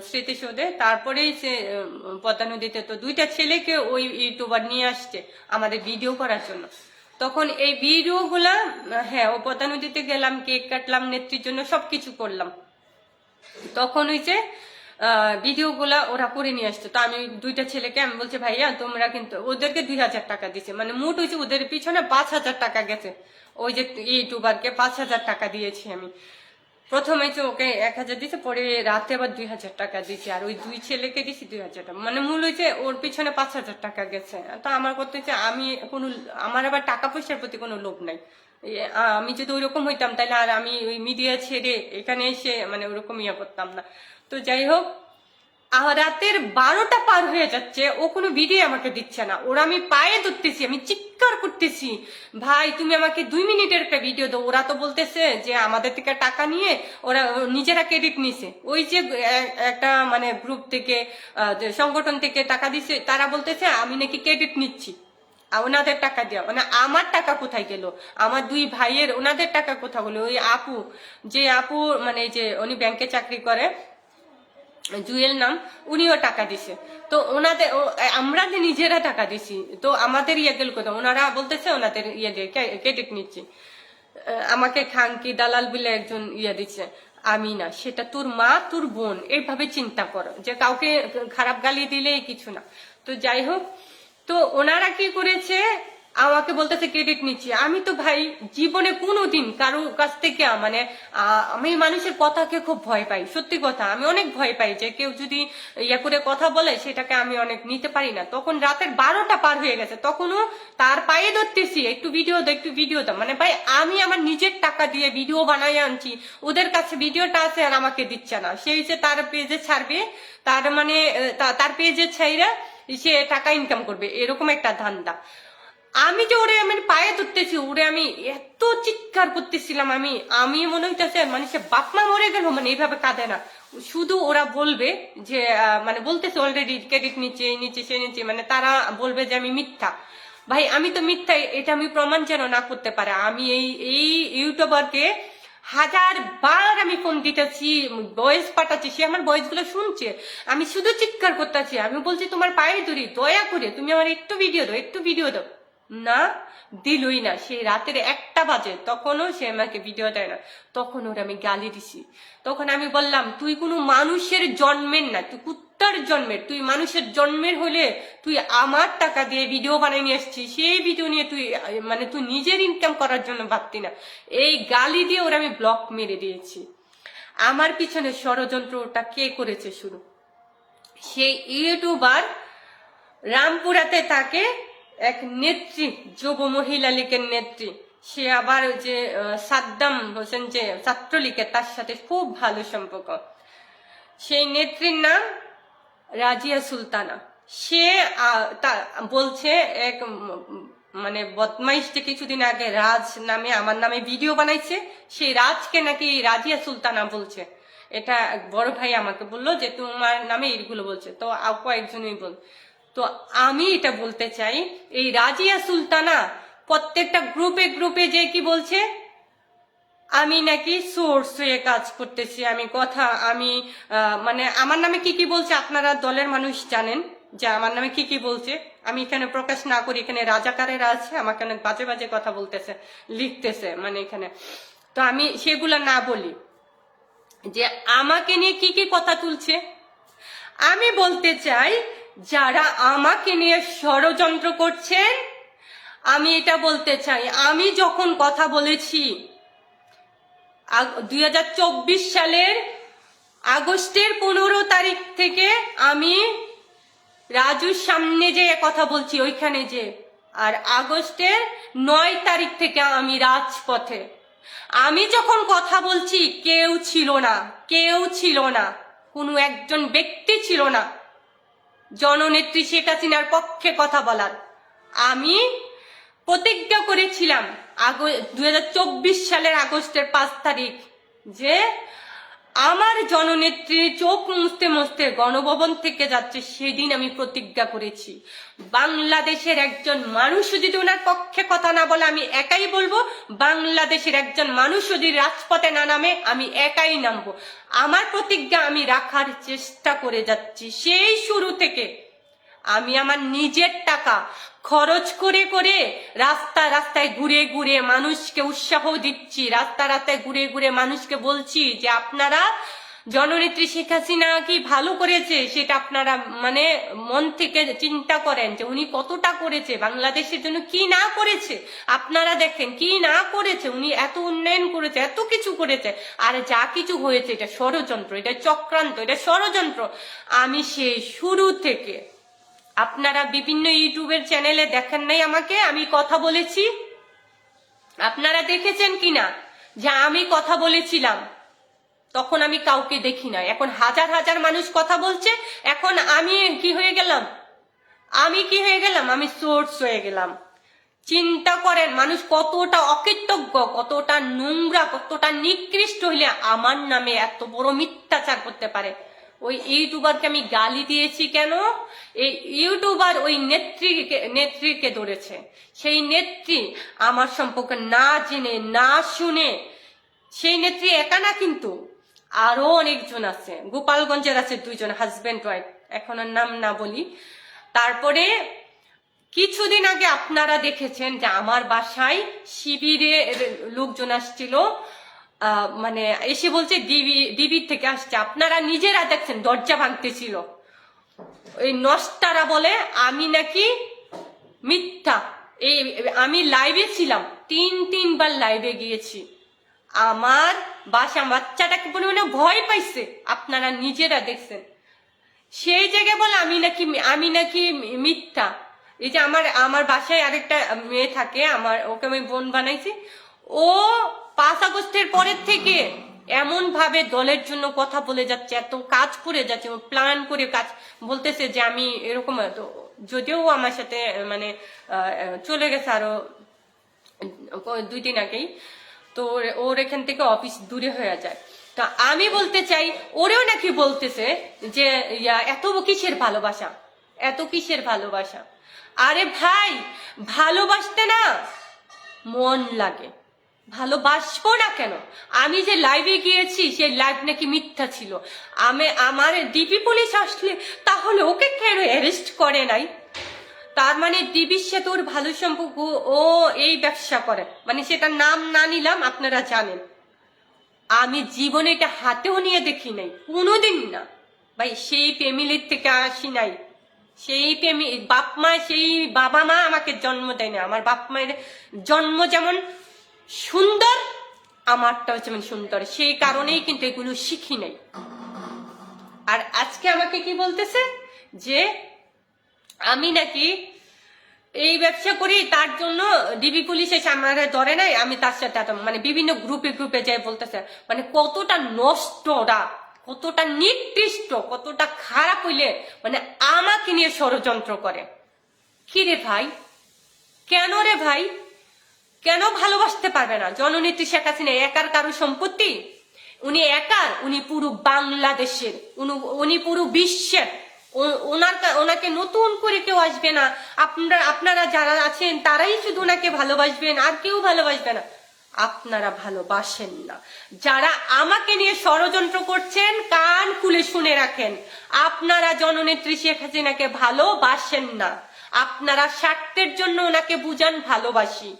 স্মৃতিসৌধে। তারপরেই সে পদ্মা নদীতে তো 2টা ছেলেকে ওই ইউটিউবার নিয়ে আসছে আমাদের ভিডিও করার জন্য। তখন এই ভিডিও গুলা, হ্যাঁ, ও পদ্মা নদীতে গেলাম, কেক কাটলাম, নেত্রীর জন্য সবকিছু করলাম। তখন হয়েছে ভিডিও গুলা ওরা করে নিয়ে আসতো। তো আমি 2টা ছেলেকে আমি বলছি ভাইয়া তোমরা, কিন্তু ওদেরকে 2,000 টাকা দিছে, মানে মোট হয়েছে ওদের পিছনে 5,000 টাকা গেছে। ওই যে ইউটিউবারকে 5,000 টাকা দিয়েছি আমি। প্রথমে তো ওকে 1,000 দিছে, পরে রাতে আবার 2,000 টাকা দিছি। আর ওই 2 ছেলেকে দিছি 2,000 টাকা, মানে মূল হয়েছে ওর পিছনে 5,000 টাকা গেছে। তো আমার করতে হচ্ছে, আমার আবার টাকা পয়সার প্রতি কোনো লোভ নাই। আমি যদি ওইরকম হইতাম তাহলে আর আমি ওই মিডিয়া ছেড়ে এখানে এসে মানে ওরকম ইয়ে করতাম না। তো যাই হোক, রাতের 12টা পার হয়ে যাচ্ছে, ও কোনো ভিডিও আমাকে দিচ্ছে না। ওরা আমি পায়ে ধরতেছি, আমি চিৎকার করতেছি, ভাই তুমি আমাকে 2 মিনিটের একটা ভিডিও দাও। ওরা তো বলতেছে যে আমাদের থেকে টাকা নিয়ে ওরা নিজেরা ক্রেডিট নিছে। ওই যে একটা মানে গ্রুপ থেকে সংগঠন থেকে টাকা দিছে, তারা বলতেছে আমি নাকি ক্রেডিট নিচ্ছি ওনাদের টাকা দেওয়া। মানে আমার টাকা কোথায় গেল? আমার 2 ভাইয়ের ওনাদের টাকা কোথায় গেলো? ওই আপু, যে আপু মানে যে উনি ব্যাংকে চাকরি করে, জুয়েল নাম, উনিও টাকা দিছে। তো ওনাদের, আমরা যে নিজেরা টাকা দিছি, তো আমাদের ইয়ে গেল কোথাও? ওনারা বলতেছে ওনাদের ইয়ে দিয়ে ক্রেডিট নিচ্ছি। আমাকে খানকি দালাল বলে একজন ইয়ে দিচ্ছে। আমি না, সেটা তোর মা তোর বোন, এইভাবে চিন্তা করো, যে কাউকে খারাপ গালি দিলেই কিছু না। তো যাই হোক, তো ওনারা কি করেছে, আমাকে বলতেছে ক্রেডিট নিচ্ছি। আমি তো ভাই জীবনে কোনোদিন কারো কাছ থেকে মানে আমি মানুষের কথাকে খুব ভয় পাই, সত্যি কথা আমি অনেক ভয় পাই যে কেউ যদি ইয়া করে কথা বলে সেটাকে আমি অনেক নিতে পারি না। তখন রাতের 12টা পার হয়ে গেছে, তখনও তার পায়ে ধরতেছি একটু ভিডিও দাও একটু ভিডিও দাও। মানে ভাই আমি আমার নিজের টাকা দিয়ে ভিডিও বানাই আনছি, ওদের কাছে ভিডিওটা আছে আর আমাকে দিচ্ছে না। সে হচ্ছে তার পেজে ছাড়বে, তার মানে তার পেজে ছাইরা সে টাকা ইনকাম করবে, এরকম একটা ধান্দা। আমি যে ওরে আমি পায়ে ধরতেছি, ওরে আমি এত চিৎকার করতেছিলাম, আমি আমি মনে হইতেছে মানুষের বাপ মা মরে গেল, মানে এইভাবে কাঁদে না। শুধু ওরা বলবে যে মানে বলতেছে অলরেডি ক্রেডিট নিচ্ছে এই নিচ্ছে সে নিচ্ছে, মানে তারা বলবে যে আমি মিথ্যা। ভাই আমি তো মিথ্যা, এটা আমি প্রমাণ যেন না করতে পারে। আমি এই এই ইউটিউবারকে 1000 বার আমি ফোন দিতেছি, ভয়েস পাঠাচ্ছি, সে আমার ভয়েস গুলো শুনছে। আমি শুধু চিৎকার করতেছি, আমি বলছি তোমার পায়ে ধরি দয়া করে তুমি আমার একটু ভিডিও দাও একটু ভিডিও দাও। না, দিলই না। সেই রাতের 1টা বাজে, তখনও সে আমাকে ভিডিও দেয় না। তখন ওর আমি গালি দিছি। তখন আমি বললাম তুই কোনো মানুষের জন্মের না, তুই কুত্তার জন্মের। তুই মানুষের জন্মের হলে তুই আমার টাকা দিয়ে ভিডিও বানিয়ে নিয়ে আসছিস, সেই ভিডিও নিয়ে তুই মানে তুই নিজের ইনকাম করার জন্য ভাবতি না। এই গালি দিয়ে ওর আমি ব্লক মেরে দিয়েছি। আমার পিছনে ষড়যন্ত্রটা কে করেছে শুরু? সেই ইউটিউবার রামপুরাতে থাকে এক নেত্রী, যুব মহিলা লীগের নেত্রী। সে আবার ওই যে সাদ্দাম হোসেন যে ছাত্রলীগের, তার সাথে খুব ভালো সম্পর্ক। সেই নেত্রীর নাম রাজিয়া সুলতানা। সে বলছে এক মানে বদমাইশ যে কিছুদিন আগে রাজ নামে আমার নামে ভিডিও বানাইছে, সেই রাজকে নাকি রাজিয়া সুলতানা বলছে। এটা বড় ভাই আমাকে বললো যে তোমার নামে এইগুলো বলছে, তো কয়েকজনই বল। তো আমি এটা বলতে চাই, এই রাজিয়া সুলতানা প্রত্যেকটা গ্রুপে গ্রুপে যে কি বলছে আমি নাকি সোর্স হয়ে কাজ করতেছি, আমি কথা আমি মানে আমার নামে কি কি বলছে আপনারা দলের মানুষ জানেন যে আমার নামে কি কি বলছে। আমি এখানে প্রকাশ না করি, এখানে রাজাকারেরা আছে আমাকে অনেক বাজে বাজে কথা বলতেছে, লিখতেছে মানে এখানে। তো আমি সেগুলা না বলি যে আমাকে নিয়ে কি কি কথা তুলছে। আমি বলতে চাই যারা আমাকে নিয়ে ষড়যন্ত্র করছেন, আমি এটা বলতে চাই, আমি যখন কথা বলেছি 2024 সালের আগস্টের 15 তারিখ থেকে আমি রাজুর সামনে যে কথা বলছি ওইখানে যে, আর আগস্টের 9 তারিখ থেকে আমি রাজপথে। আমি যখন কথা বলছি কেউ ছিল না, কেউ ছিল না, কোনো একজন ব্যক্তি ছিল না জননেত্রী শেখ হাসিনার পক্ষে কথা বলার। আমি প্রতিজ্ঞা করেছিলাম 2024 সালের আগস্টের 5 তারিখ যে আমার জননেত্রী চোখ মুছতে মুছতে গণভবন থেকে যাচ্ছে, সেদিন আমি প্রতিজ্ঞা করেছি বাংলাদেশের একজন মানুষ যদি ওনার পক্ষে কথা না বলে আমি একাই বলবো, বাংলাদেশের একজন মানুষ যদি রাজপথে না নামে আমি একাই নামবো। আমার প্রতিজ্ঞা আমি রাখার চেষ্টা করে যাচ্ছি সেই শুরু থেকে। আমি আমার নিজের টাকা খরচ করে করে রাস্তায় রাস্তায় ঘুরে ঘুরে মানুষকে উৎসাহ দিচ্ছি, রাস্তা রাস্তায় ঘুরে ঘুরে মানুষকে বলছি যে আপনারা জননেত্রী শেখ হাসিনা কি ভালো করেছে সেটা আপনারা মানে মন থেকে চিন্তা করেন যে উনি কতটা করেছে বাংলাদেশের জন্য, কি না করেছে আপনারা দেখেন, কি না করেছে উনি, এত উন্নয়ন করেছে, এত কিছু করেছে। আর যা কিছু হয়েছে এটা ষড়যন্ত্র, এটা চক্রান্ত, এটা ষড়যন্ত্র। আমি সেই শুরু থেকে, আপনারা বিভিন্ন ইউটিউবের চ্যানেলে দেখেন নাই আমাকে আমি কথা বলেছি, আপনারা দেখেছেন কিনা যে আমি কথা বলেছিলাম? তখন আমি কাউকে দেখি না, এখন হাজার হাজার মানুষ কথা বলছে। এখন আমি কি হয়ে গেলাম? আমি সোর্স হয়ে গেলাম। চিন্তা করেন মানুষ কতটা অকৃতজ্ঞ, কতটা নোংরা, কতটা নিকৃষ্ট হইলে আমার নামে এত বড় মিথ্যাচার করতে পারে। ওই ইউটিউবারকে আমি গালি দিয়েছি কেন? এই ইউটিউবার ওই নেত্রীকে ধরেছে। সেই নেত্রী আমার সম্পর্কে না জেনে না শুনে, সেই নেত্রী একা না কিন্তু আরো অনেকজন আছে, গোপালগঞ্জের আছে 2 জন হাজবেন্ড ওয়াইফ, এখন আর নাম না বলি। তারপরে কিছুদিন আগে আপনারা দেখেছেন যে আমার বাসায় শিবিরে লোকজন আসছিল, মানে এসে বলছে ডিবি থেকে আসছে। আপনারা নিজেরা দেখছেন দরজা ভাঙতেছিল। ওই নষ্টারা বলে আমি নাকি মিথ্যা, এই আমি লাইভে ছিলাম, তিনবার লাইভে গিয়েছি। আমার বাচ্চাটাকে পরিমাণে ভয় পাইছে, আপনারা নিজেরা দেখছেন। সেই জায়গায় বলে আমি নাকি মিথ্যা। এই যে আমার বাসায় আরেকটা মেয়ে থাকে, ওকে আমি বোন বানাইছি। ও 5 আগস্টের পরের থেকে এমন ভাবে দলের জন্য কথা বলে যাচ্ছে, এত কাজ করে যাচ্ছে, ও প্ল্যান করে কাজ বলতেছে যে আমি এরকম। যদিও আমার সাথে মানে চলে গেছে আরো 2 দিন আগেই, তো ওর এখান থেকে অফিস দূরে হয়ে যায়। তা আমি বলতে চাই, ওরেও নাকি বলতেছে যে এত কিসের ভালোবাসা, এত কিসের ভালোবাসা। আরে ভাই, ভালোবাসতে না মন লাগে, ভালোবাসবো না কেন? আমি যে লাইভে গিয়েছি সেই লাইভ নাকি মিথ্যা ছিল। আমার ডিবি পুলিশ আসলে তাহলে ওকে কেন অ্যারেস্ট করে নাই? তার মানে ডিবির সাথে ওর ভালো সম্পর্ক, ও এই ব্যবসা করে, মানে সেটা নাম না নিলাম, আপনারা জানেন। আমি জীবনে এটা হাতেও নিয়ে দেখি নাই, কোনোদিন না ভাই। সেই ফ্যামিলির থেকে আসি নাই, সেই সেই বাবা মা আমাকে জন্ম দেয় না। আমার বাপ মায়ের জন্ম যেমন সুন্দর, আমারটাও যেমন সুন্দর, সেই কারণেই কিন্তু এগুলো শিখি নাই। আর আজকে আমাকে কি বলতেছে যে আমি নাকি এই ব্যবসা করি, তার জন্য ডিবি পুলিশ এসে আমার ধরে নাই, আমি তার সাথে মানে বিভিন্ন গ্রুপে যাই বলতেছে। মানে কতটা নষ্ট ওরা, কতটা নিকৃষ্ট, কতটা খারাপ হইলে মানে আমাকে নিয়ে ষড়যন্ত্র করে। কি রে ভাই, কেন রে ভাই, কেন ভালোবাসতে পারবে না? জননেত্রী শেখ হাসিনা একার কারো সম্পত্তি? উনি একার, উনি পুরো বাংলাদেশের, উনি পুরো বিশ্বের। ওনাকে নতুন করে কেউ আসবে না। আপনারা যারা আছেন তারাই শুধু ওনাকে ভালোবাসবেন, আর কেউ ভালোবাসবে না। আপনারা ভালোবাসেন না। যারা আমাকে নিয়ে ষড়যন্ত্র করছেন, কান খুলে শুনে রাখেন, আপনারা জননেত্রী শেখ হাসিনাকে ভালোবাসেন না। আপনারা স্বার্থের জন্য ওনাকে বুঝান ভালোবাসি।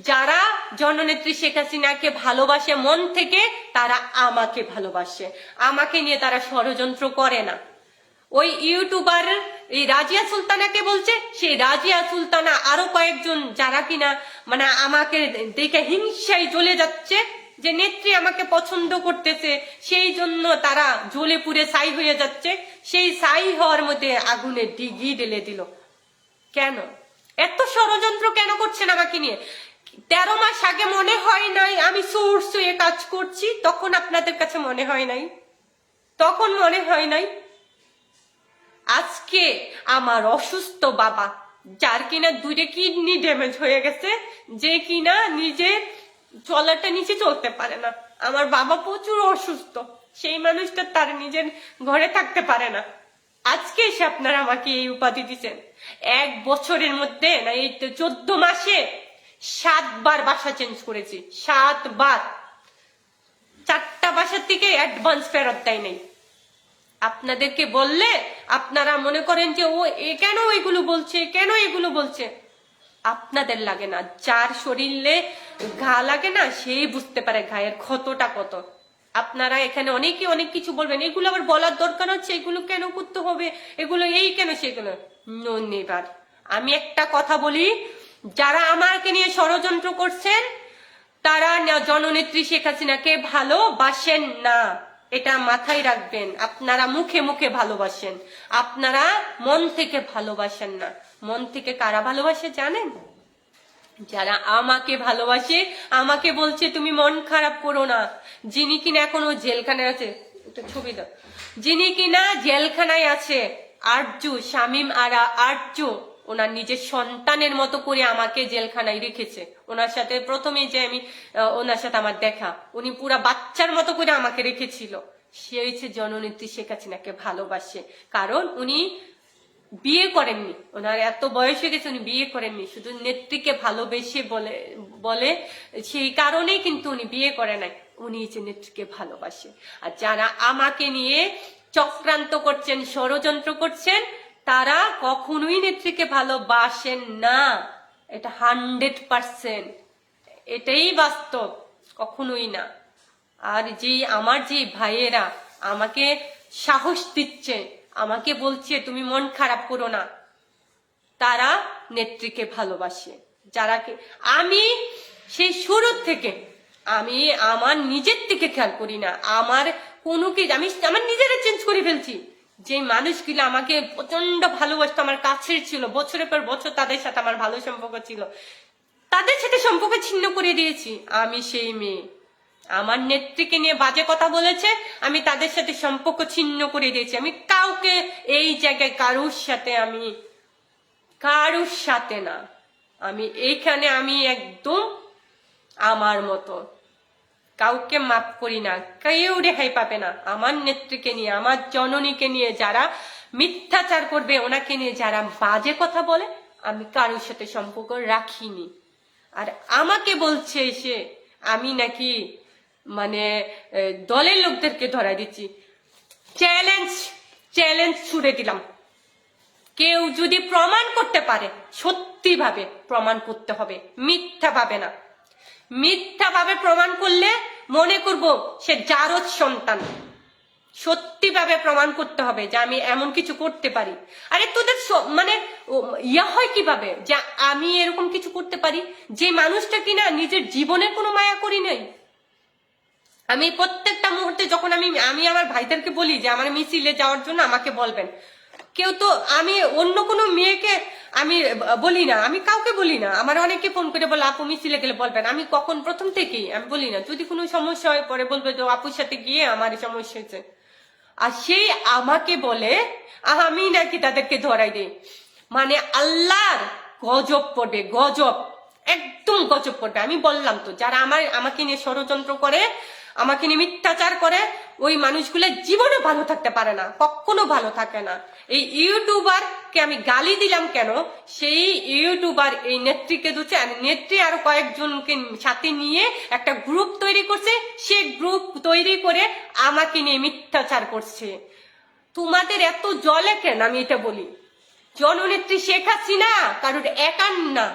যারা জননেত্রী শেখ হাসিনাকে ভালোবাসে মন থেকে, তারা আমাকে ভালোবাসে। আমাকে নিয়ে তারা ষড়যন্ত্র করে না। ওই ইউটিউবার এই রাজিয়া সুলতানাকে বলছে, সেই রাজিয়া সুলতানা আরো কয়েকজন যারা কিনা মানে আমাকে দেখে হিংসায় জ্বলে যাচ্ছে, যে নেত্রী আমাকে পছন্দ করতেছে, সেই জন্য তারা জ্বলে পুড়ে ছাই হয়ে যাচ্ছে। সেই ছাই হওয়ার মধ্যে আগুনে ডিগি ঢেলে দিল। কেন এত ষড়যন্ত্র কেন করছেন আমাকে নিয়ে? 13 মাস আগে মনে হয় নাই আমি সোর্স হয়ে কাজ করছি? তখন আপনাদের কাছে মনে হয় নাই? তখন মনে হয় নাই? আজকে আমার অসুস্থ বাবা, যার কিনা 2টা কিডনি ড্যামেজ হয়ে গেছে, যে কিনা নিজে চলাটা নিচে চলতে পারে না, আমার বাবা প্রচুর অসুস্থ, সেই মানুষটা তার নিজের ঘরে থাকতে পারে না। আজকে এসে আপনারা আমাকে এই উপাধি দিচ্ছেন। 1 বছরের মধ্যে না, এই 14 মাসে 7 বার বাসা চেঞ্জ করেছি, 7 বার। 4টা বাসার থেকে অ্যাডভান্স ফেরত দেয় নাই। আপনাদেরকে বললে আপনারা মনে করেন যে ও কেন এগুলো বলছে, কেন এগুলো বলছে। আপনাদের লাগে না, যার শরীরে ঘা লাগে না সেই বুঝতে পারে ঘায়ের ক্ষতটা কত। আপনারা এখানে অনেকে অনেক কিছু বলবেন, এগুলো আবার বলার দরকার হচ্ছে, এগুলো কেন করতে হবে, এগুলো এই কেন সেগুলো। নেবার আমি একটা কথা বলি, যারা আমাকে নিয়ে ষড়যন্ত্র করছেন তারা জননেত্রী শেখ হাসিনাকে ভালোবাসেন না, এটা মাথায় রাখবেন। আপনারা মুখে মুখে ভালোবাসেন, আপনারা মন থেকে ভালোবাসেন না। মন থেকে কারা ভালোবাসে জানেন? যারা আমাকে ভালোবাসে, আমাকে বলছে তুমি মন খারাপ করো না। যিনি কিনা এখনো জেলখানায় আছে, একটা ছবি দাও, যিনি কিনা জেলখানায় আছে, আরজু, শামীম আরা আরজু, ওনার নিজের সন্তানের মতো করে আমাকে জেলখানায় রেখেছে। ওনার সাথে প্রথমে যে ওনার সাথে আমার দেখা, উনি পুরা বাচ্চার মতো করে আমাকে রেখেছিল। সে হচ্ছে জননেত্রী শেখ হাসিনাকে ভালোবাসে, কারণ উনি বিয়ে করেননি, ওনার এত বয়স হয়ে গেছে, উনি বিয়ে করেননি, শুধু নেত্রীকে ভালোবেসে বলে সেই কারণেই কিন্তু উনি বিয়ে করে নাই। উনি হচ্ছে নেত্রীকে ভালোবাসে। আর যারা আমাকে নিয়ে চক্রান্ত করছেন, ষড়যন্ত্র করছেন, তারা কখনোই নেত্রীকে ভালোবাসেন না। এটা 100%, এটাই বাস্তব, কখনোই না। আর আমার যে ভাইয়েরা আমাকে সাহস দিচ্ছে, আমাকে বলছে তুমি মন খারাপ করো না, তারা নেত্রীকে ভালোবাসে। যারা আমি সেই শুরুর থেকে আমি আমার নিজের থেকে খেয়াল করি না, আমার কোনো কি আমি আমার নিজেরা চেঞ্জ করে ফেলছি। যে মানুষগুলো আমাকে প্রচন্ড ভালোবাসতো, আমার কাছের ছিল, বছরের পর বছর তাদের সাথে আমার ভালো সম্পর্ক ছিল, তাদের সাথে সম্পর্ক ছিন্ন করে দিয়েছি। আমি সেই মেয়ে, আমার নেত্রীকে নিয়ে বাজে কথা বলেছে, আমি তাদের সাথে সম্পর্ক ছিন্ন করে দিয়েছি। আমি কাউকে এই জায়গায় কারুর সাথে না, আমি এইখানে আমি একদম আমার মতো কাউকে মাফ করি না, কেউ রেহাই পাবে না। আমার নেত্রীকে নিয়ে, আমার জননীকে নিয়ে যারা মিথ্যাচার করবে, ওনাকে নিয়ে যারা বাজে কথা বলে, আমি কারোর সাথে সম্পর্ক রাখিনি। আর আমাকে বলছে এসে আমি নাকি মানে দলের লোকদেরকে ধরা দিচ্ছি। চ্যালেঞ্জ ছুড়ে দিলাম, কেউ যদি প্রমাণ করতে পারে, সত্যি ভাবে প্রমাণ করতে হবে, মিথ্যা ভাবে না। মিথ্যা ভাবে প্রমাণ করলে মনে করব সে জারজ সন্তান। সত্যি ভাবে প্রমাণ করতে হবে যে আমি এমন কিছু করতে পারি। আরে তোদের মানে ইয়া হয় কিভাবে যে আমি এরকম কিছু করতে পারি, যে মানুষটা কিনা নিজের জীবনের কোনো মায়া করি নাই। আমি প্রত্যেকটা মুহূর্তে যখন আমি আমার ভাইদেরকে বলি যে আমার মিছিলে যাওয়ার জন্য আমাকে বলবেন, কেউ তো আমি অন্য কোনো মেয়েকে আমি বলি না, আমি কাউকে বলি না। আমার অনেকে ফোন করে বলে আপু মিছিলে গেলে বলবেন, আমি কখন প্রথম থেকেই আমি বলি না। যদি কোনো সমস্যা হয় পরে বলবে যে আপুর সাথে গিয়ে আমার সমস্যা হয়েছে। আর সেই আমাকে বলে আমি নাকি তাদেরকে ধরাই দিই। মানে আল্লাহর গজব পড়বে, গজব, একদম গজব পড়বে। আমি বললাম তো, যারা আমাকে নিয়ে ষড়যন্ত্র করে, আমাকে নিয়ে মিথ্যাচার করে, ওই মানুষগুলো জীবনে ভালো থাকতে পারে না, কখনো ভালো থাকে না। এই ইউটিউবারকে আমি গালি দিলাম কেন, সেই ইউটিউবার এই নেত্রীকে দুচ্ছে, নেত্রী আরো কয়েকজনকে সাথে নিয়ে একটা গ্রুপ তৈরি করছে। সে গ্রুপ তৈরি করে আমাকে নিয়ে মিথ্যাচার করছে। তোমাদের এত জলে কেন আমি এটা বলি। জননেত্রী শেখ হাসিনা কারোর একার না,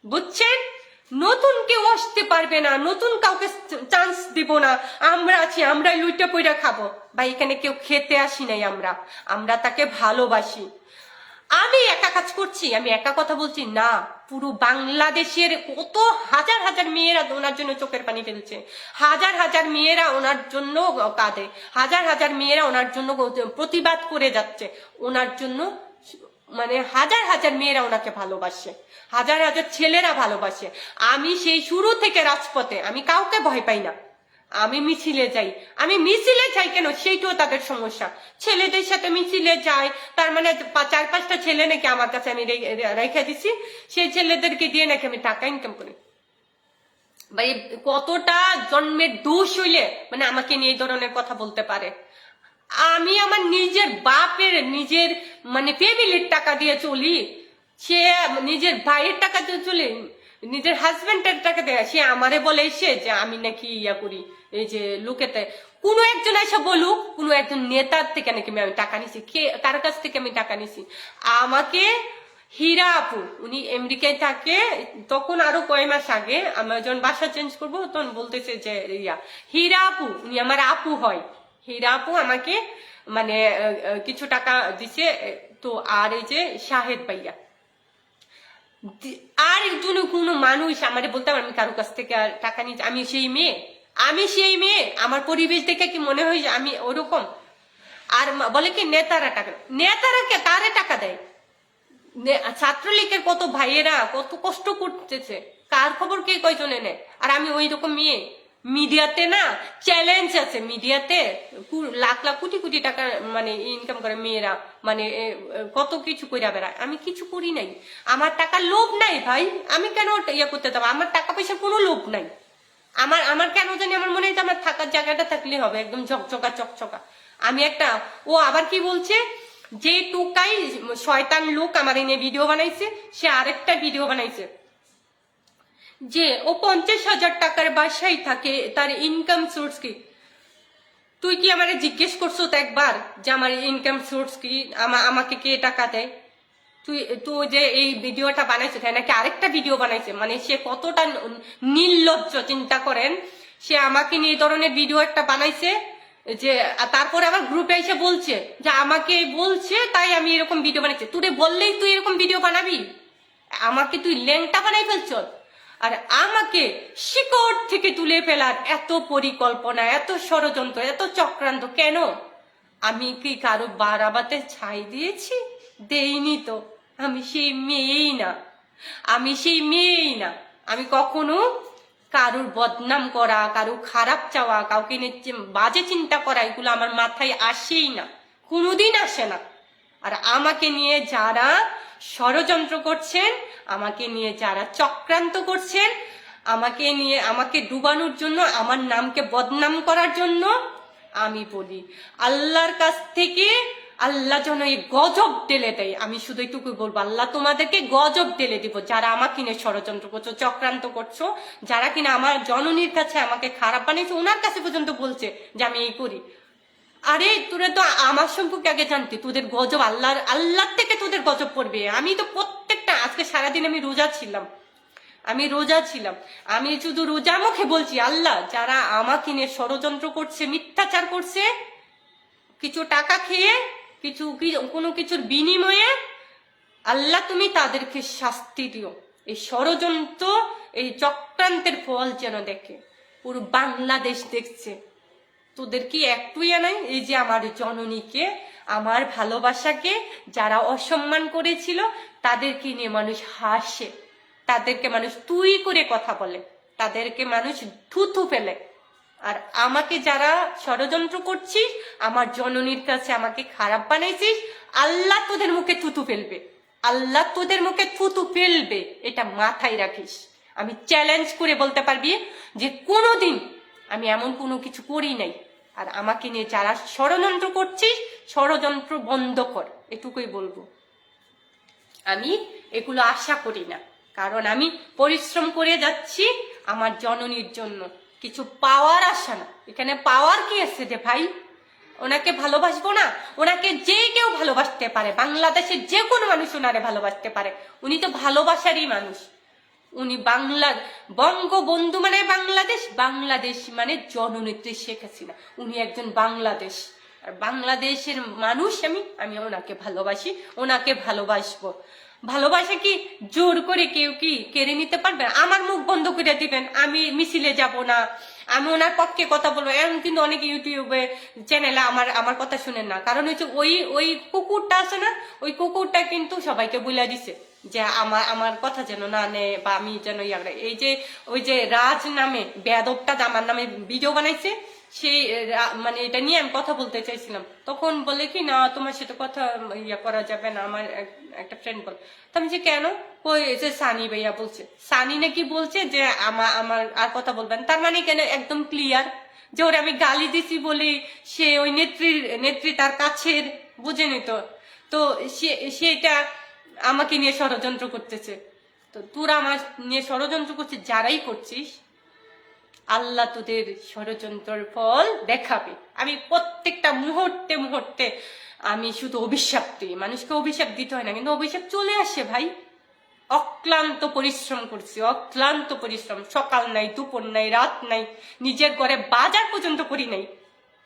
বুঝছেন? নতুন কেউ আসতে পারবে না, নতুন কাউকে চান্স দিব না। আমরা আছি, আমরাই লুইটা পইরা খাবো। ভাই এখানে কেউ খেতে আসি নাই, আমরা তাকে ভালোবাসি। আমি একা কাজ করছি, আমি একা কথা বলছি না, পুরো বাংলাদেশের কত হাজার হাজার মেয়েরা ওনার জন্য চোখের পানি ফেলছে, হাজার হাজার মেয়েরা ওনার জন্য কাঁদে, হাজার হাজার মেয়েরা ওনার জন্য প্রতিবাদ করে যাচ্ছে, ওনার জন্য মানে হাজার হাজার মেয়েরা ওনাকে ভালোবাসে, হাজার হাজার ছেলেরা ভালোবাসে। আমি সেই শুরু থেকে রাজপথে, আমি কাউকে ভয় পাই না। আমি মিছিলে যাই কেন, সেইটাও তাদের সমস্যা। ছেলেদের সাথে মিছিলে যাই, তার মানে 4-5টা ছেলে নাকি আমার কাছে আমি রেখে দিছি, সেই ছেলেদেরকে দিয়ে নাকি আমি টাকা ইনকাম করি। ভাই কতটা জন্মের দোষ হইলে মানে আমাকে নিয়ে এই ধরনের কথা বলতে পারে। আমি আমার নিজের বাপের, নিজের মানে ফ্যামিলির টাকা দিয়ে চলি, সে নিজের ভাইয়ের টাকা দিয়ে চলি, নিজের হাজবেন্ডের টাকা দেয়, সে আমারে বলে এসে যে আমি নাকি ইয়া করি, এই যে লোকেতে কোনো একজন এসে বলুক কোনো একজন নেতার থেকে নাকি আমি টাকা নিছি, কার কাছ থেকে আমি টাকা নিছি। আমাকে হীরা আপু, উনি আমেরিকায় থাকে, তখন আরো কয় মাস আগে আমরা যখন বাসা চেঞ্জ করবো তখন বলতেছে যে হীরা আপু, উনি আমার আপু হয়, হীরা আপু আমাকে মানে কিছু টাকা দিছে। তো আর এই যে শাহেদ ভাইয়া, আর একজন কোনো মানুষ আমারে বলতে পারে আমি কারো কাছ থেকে টাকা নিচ্ছি। আমি সেই মেয়ে, আমার পরিবেশ দেখে কি মনে হয় যে আমি ওরকম? আর বলে কি নেতারা কারে টাকা দেয়? ছাত্রলীগের কত ভাইয়েরা কত কষ্ট করতেছে, কার খবর কে কয়জনে নেয়? আর আমি ওই রকম মেয়ে। মিডিয়াতে না চ্যালেঞ্জ আছে, মিডিয়াতে লাখ লাখ কোটি কোটি টাকা মানে ইনকাম করে মেয়েরা, মানে কত কিছু কইরা বেড়ায়। আমি কিছু করি নাই, আমার টাকার লোভ নাই ভাই, আমি কেন ইয়ে করতে দেবো? আমার টাকা পয়সার কোনো লোভ নাই। আমার কেন জানি আমার মনে হয় আমার থাকার জায়গাটা থাকলে হবে একদম চকচকা। আমি একটা, ও আবার কি বলছে, যে টুকাই শয়তান লোক আমার এনে ভিডিও বানাইছে, সে আরেকটা ভিডিও বানাইছে যে ও 50,000 টাকার বাসায় থাকে, তার ইনকাম সোর্স কি? তুই কি আমারে জিজ্ঞেস করছো তো একবার যে আমার ইনকাম সোর্স কি, আমাকে কে টাকা দেয়? তুই যে এই ভিডিওটা বানাইছে তাই নাকি আরেকটা ভিডিও বানাইছে, মানে সে কতটা নির্লজ্জ চিন্তা করেন। সে আমাকে নিয়ে এই ধরনের ভিডিও একটা বানাইছে, যে তারপরে আবার গ্রুপে এসে বলছে যে আমাকে বলছে তাই আমি এরকম ভিডিও বানাইছি। তুই বললেই তুই এরকম ভিডিও বানাবি? আমাকে তুই ল্যাংটা বানাই ফেলছ, আর আমাকে শিকড় থেকে তুলে ফেলার এত পরিকল্পনা, এত ষড়যন্ত্র, এত চক্রান্ত কেন? আমি কি কারো বাড়াবাতে ছাই দিয়েছি? দেইনি তো। আমি সেই মেয়েই না, আমি সেই মেয়েই না। আমি কখনো কারোর বদনাম করা, কারো খারাপ চাওয়া, কাউকে নিয়ে বাজে চিন্তা করা, এগুলো আমার মাথায় আসেই না, কোনোদিন আসে না। আর আমাকে নিয়ে যারা ষড়যন্ত্র করছেন, আমাকে নিয়ে যারা চক্রান্ত করছেন, আমাকে নিয়ে আমাকে ডুবানোর জন্য, আমার নামকে বদনাম করার জন্য, আমি বলি আল্লাহর কাছ থেকে আল্লাহ যেন এই গজব ঢেলে দেয়। আমি শুধু এইটুকু বলবো, আল্লাহ তোমাদেরকে গজব ঢেলে দিব, যারা আমাকে নিয়ে ষড়যন্ত্র করছো, চক্রান্ত করছো, যারা কিনা আমার জননীর কাছে আমাকে খারাপ বানিয়েছে, ওনার কাছে পর্যন্ত বলছে যে আমি এই করি। আরে তোরা তো আমার সম্পর্কে আগে জানতি, তোদের গজব আল্লাহ থেকে তোদের গজব পড়বে। আমি তো প্রত্যেকটা, আজকে সারাদিন আমি রোজা ছিলাম, আমি শুধু রোজা মুখে বলছি, আল্লাহ যারা আমাকে নিয়ে ষড়যন্ত্র করছে, মিথ্যাচার করছে, কিছু টাকা খেয়ে, কোনো কিছুর বিনিময়ে, আল্লাহ তুমি তাদেরকে শাস্তি দিও। এই ষড়যন্ত্র, এই চক্রান্তের ফল যেন দেখে পুরো বাংলাদেশ দেখছে। তোদের কি একটুই নাই? এই যে আমার জননীকে, আমার ভালোবাসাকে যারা অসম্মান করেছিল, তাদেরকে নিয়ে মানুষ হাসে, তাদেরকে মানুষ তুই করে কথা বলে, তাদেরকে মানুষ থুথু ফেলে। আর আমাকে যারা ষড়যন্ত্র করছিস, আমার জননীর কাছে আমাকে খারাপ বানাইছিস, আল্লাহ তোদের মুখে থুতু ফেলবে, আল্লাহ তোদের মুখে থুতু ফেলবে, এটা মাথায় রাখিস। আমি চ্যালেঞ্জ করে বলতে পারবি যে কোনোদিন আমি এমন কোনো কিছু করি নাই। আর আমাকে নিয়ে যারা ষড়যন্ত্র করছিস, ষড়যন্ত্র বন্ধ কর, এটুকুই বলবো। আমি এগুলো আশা করি না, কারণ আমি পরিশ্রম করে যাচ্ছি আমার জননীর জন্য, কিছু পাওয়ার আশা না। এখানে পাওয়ার কি আছে রে ভাই? ওনাকে ভালোবাসবো না? ওনাকে যে কেউ ভালোবাসতে পারে, বাংলাদেশের যে কোনো মানুষ ওনারে ভালোবাসতে পারে। উনি তো ভালোবাসারই মানুষ। উনি বঙ্গবন্ধু মানে বাংলাদেশ, বাংলাদেশ মানে জননেত্রী শেখ হাসিনা, উনি একজন বাংলাদেশ। আর বাংলাদেশের মানুষ আমি ওনাকে ভালোবাসি, ওনাকে ভালোবাসবো। ভালোবাসা কি জোর করে কেউ কি কেড়ে নিতে পারবেন? আমার মুখ বন্ধ করে দিবেন, আমি মিছিলে যাব না, আমি ওনার পক্ষে কথা বলবো, এমন কিন্তু অনেকে ইউটিউবে চ্যানেলে আমার কথা শুনেন না। কারণ হচ্ছে ওই কুকুরটা আছে না, ওই কুকুরটা কিন্তু সবাইকে বলে দিছে যে আমার কথা যেন না নেয়, বা আমি যেন এই যে ওই যে রাজ নামে বেয়াদবটা আমার নামে ভিডিও বানাইছে, সেই মানে এটা নিয়ে আমি কথা বলতে চাইছিলাম, তখন বলে কি না তোমার সাথে কথা করা যাবে না। আমার একটা ফ্রেন্ড বল, তো আমি যে কেন? ওই যে সানি ভাইয়া বলছে, সানি নাকি বলছে যে আমার আর কথা বলবেন, তার মানে কেন একদম ক্লিয়ার যে ওরা আমি গালি দিছি বলে সে ওই নেত্রী তার কাছের, বুঝেনি তো? তো সেটা আমাকে নিয়ে ষড়যন্ত্র করতেছে। তো তোরা আমার নিয়ে ষড়যন্ত্র করছিস, যারাই করছিস, আল্লাহ তোদের ষড়যন্ত্রের ফল দেখাবে। আমি প্রত্যেকটা মুহূর্তে আমি শুধু অভিশাপ দিই। মানুষকে অভিশাপ দিতে হয় না, কিন্তু অভিশাপ চলে আসে ভাই। অক্লান্ত পরিশ্রম করছি, অক্লান্ত পরিশ্রম, সকাল নাই, দুপুর নাই, রাত নাই, নিজের ঘরে বাজার পর্যন্ত করি নাই।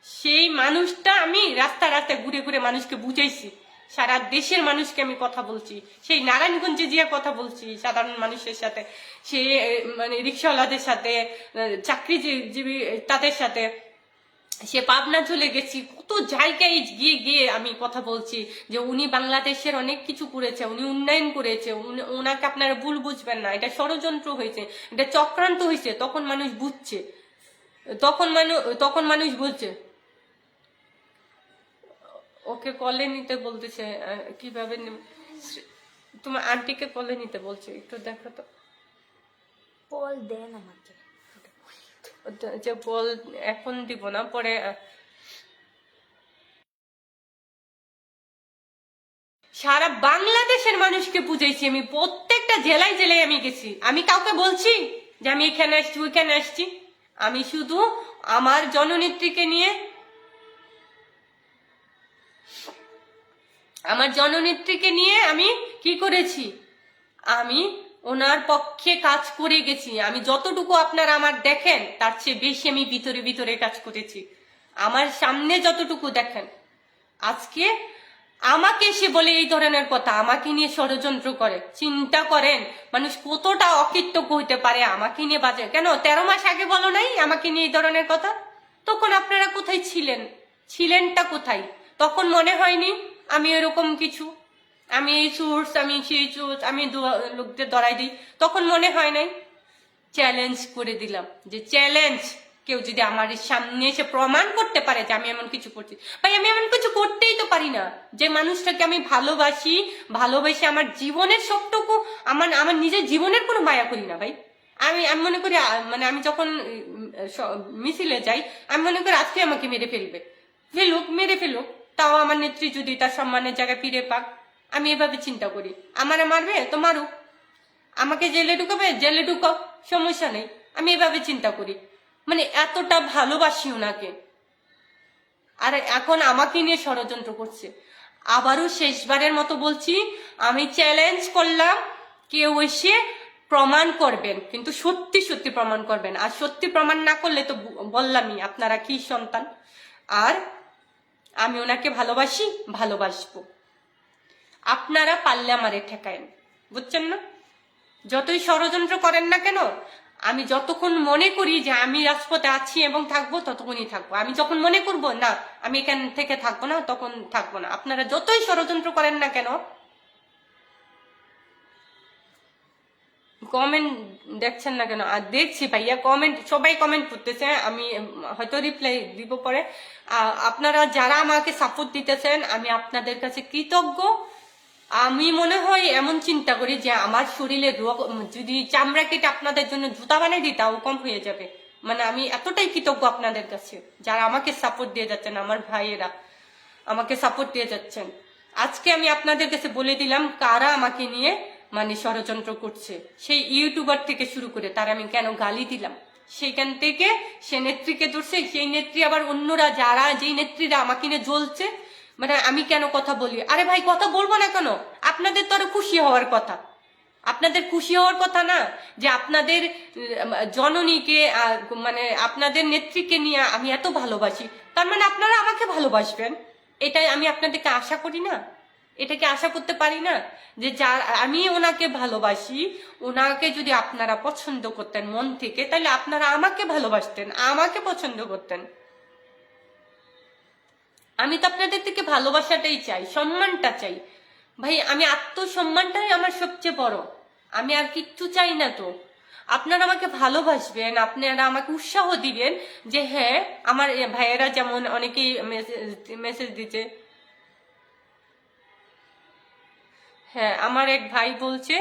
সেই মানুষটা আমি রাস্তায় ঘুরে ঘুরে মানুষকে বুঝাইছি, সারা দেশের মানুষকে আমি কথা বলছি, সেই নারায়ণগঞ্জে গিয়ে কথা বলছি সাধারণ মানুষের সাথে, সে মানে রিক্সাওয়ালাদের সাথে, চাকরিজীবী তাদের সাথে, সে পাবনা চলে গেছি, কত জায়গায় গিয়ে আমি কথা বলছি যে উনি বাংলাদেশের অনেক কিছু করেছে, উনি উন্নয়ন করেছে, ওনাকে আপনারা ভুল বুঝবেন না, এটা ষড়যন্ত্র হয়েছে, এটা চক্রান্ত হয়েছে। তখন মানুষ বুঝছে, তখন মানুষ বলছে। ওকে কলে নিতে বলতেছে, কিভাবে তোমার আন্টিকে কলে নিতে বলছে, একটু দেখো তো। বল দেন আমাকে, যে বল এখন দিব না, পরে। সারা বাংলাদেশের মানুষকে বুঝাইছি আমি, প্রত্যেকটা জেলায় আমি গেছি। আমি কাউকে বলছি যে আমি এখানে আসছি, ওইখানে আসছি? আমি শুধু আমার জননেত্রীকে নিয়ে, আমি কি করেছি? আমি ওনার পক্ষে কাজ করে গেছি। আমি যতটুকু আপনারা আমার দেখেন, তার চেয়ে বেশি আমি ভিতরে কাজ করেছি। আমার সামনে যতটুকু দেখেন, আজকে আমাকে এসে বলে এই ধরনের কথা, আমাকে নিয়ে ষড়যন্ত্র করে। চিন্তা করেন মানুষ কতটা অকৃতজ্ঞ হইতে পারে আমাকে নিয়ে বাজে। কেন 13 মাস আগে বলো নাই আমাকে নিয়ে এই ধরনের কথা? তখন আপনারা কোথায় ছিলেন? ছিলেনটা কোথায়? তখন মনে হয়নি আমি এরকম কিছু, আমি এই সোর্স, আমি সেই সোর্স, আমি লোকদের ধরাই দিই? তখন মনে হয় নাই? চ্যালেঞ্জ করে দিলাম যে চ্যালেঞ্জ, কেউ যদি আমার সামনে এসে প্রমাণ করতে পারে যে আমি এমন কিছু করছি। ভাই আমি এমন কিছু করতেই তো পারি না। যে মানুষটাকে আমি ভালোবাসি আমার জীবনের সবটুকু, আমার নিজের জীবনের কোনো মায়া করি না ভাই। আমি মনে করি মানে আমি যখন মিছিলে যাই আমি মনে করি আজকে আমাকে মেরে ফেলুক, তাও আমার নেত্রী যদি তার সম্মানের জায়গায় ফিরে পাক। আমি এভাবে চিন্তা করি, আমারে মারবে তো মারুক, আমাকে জেলে ঢুকাও, সমস্যা নেই। আমি এভাবে চিন্তা করি, মানে এতটা ভালোবাসি ওনাকে। আর এখন আমাকে নিয়ে ষড়যন্ত্র করছে। আবারও শেষবারের মতো বলছি, আমি চ্যালেঞ্জ করলাম, কেউ এসে প্রমাণ করবেন, কিন্তু সত্যি সত্যি প্রমাণ করবেন। আর সত্যি প্রমাণ না করলে তো বললামই আপনারা কি সন্তান। আর আমি ওনাকে ভালোবাসবো। আপনারা পারলে আমারে ঠেকায়েন, বুঝছেন না? যতই ষড়যন্ত্র করেন না কেন, আমি যতক্ষণ মনে করি যে আমি রাজপথে আছি এবং থাকবো, ততক্ষণই থাকবো। আমি যখন মনে করবো না আমি এখান থেকে থাকবো না, তখন থাকবো না। আপনারা যতই ষড়যন্ত্র করেন না কেন। কমেন্ট দেখছেন না কেন? আর দেখছি ভাইয়া সবাই কমেন্ট করতেছে, আমি হয়তো রিপ্লাই দিব পরে। আপনারা যারা আমাকে সাপোর্ট দিতেছেন, আমি আপনাদের কাছে কৃতজ্ঞ। আমি মনে হয় এমন চিন্তা করি যে আমার শরীরে রোগ, যদি চামড়া কেটে আপনাদের জন্য জুতা বানিয়ে দিই তাও কম হয়ে যাবে। মানে আমি এতটাই কৃতজ্ঞ আপনাদের কাছে, যারা আমাকে সাপোর্ট দিয়ে যাচ্ছেন, আমার ভাইয়েরা আমাকে সাপোর্ট দিয়ে যাচ্ছেন। আজকে আমি আপনাদের কাছে বলে দিলাম কারা আমাকে নিয়ে মানে ষড়যন্ত্র করছে। সেই ইউটিউবার থেকে শুরু করে তার আমি কেন গালি দিলাম, সেইখান থেকে সে নেত্রীকে ধরছে, সেই নেত্রী আবার অন্যরা যারা, যেই নেত্রীরা আমাকে নিয়ে জ্বলছে, মানে আমি কেন কথা বলি? আরে ভাই কথা বলবো না কেন? আপনাদের তো আরো খুশি হওয়ার কথা। আপনাদের খুশি হওয়ার কথা না যে আপনাদের জননীকে, মানে আপনাদের নেত্রীকে নিয়ে আমি এত ভালোবাসি, তার মানে আপনারা আমাকে ভালোবাসবেন। এটাই আমি আপনাদেরকে আশা করি না? এটাকে আশা করতে পারি না যে যার আমি ওনাকে ভালোবাসি, ওনাকে যদি আপনারা পছন্দ করতেন মন থেকে, তাহলে আপনারা আমাকে ভালোবাসতেন, আমাকে পছন্দ করতেন। আমি তো আপনাদের থেকে ভালোবাসাটাই চাই, সম্মানটা চাই ভাই। আমি আত্মসম্মানটাই আমার সবচেয়ে বড়, আমি আর কিচ্ছু চাই না। তো আপনারা আমাকে ভালোবাসবেন, আপনারা আমাকে উৎসাহ দিবেন যে হ্যাঁ, আমার ভাইয়েরা যেমন অনেকেই মেসেজ দিতে। হ্যাঁ, আমার এক ভাই বলছে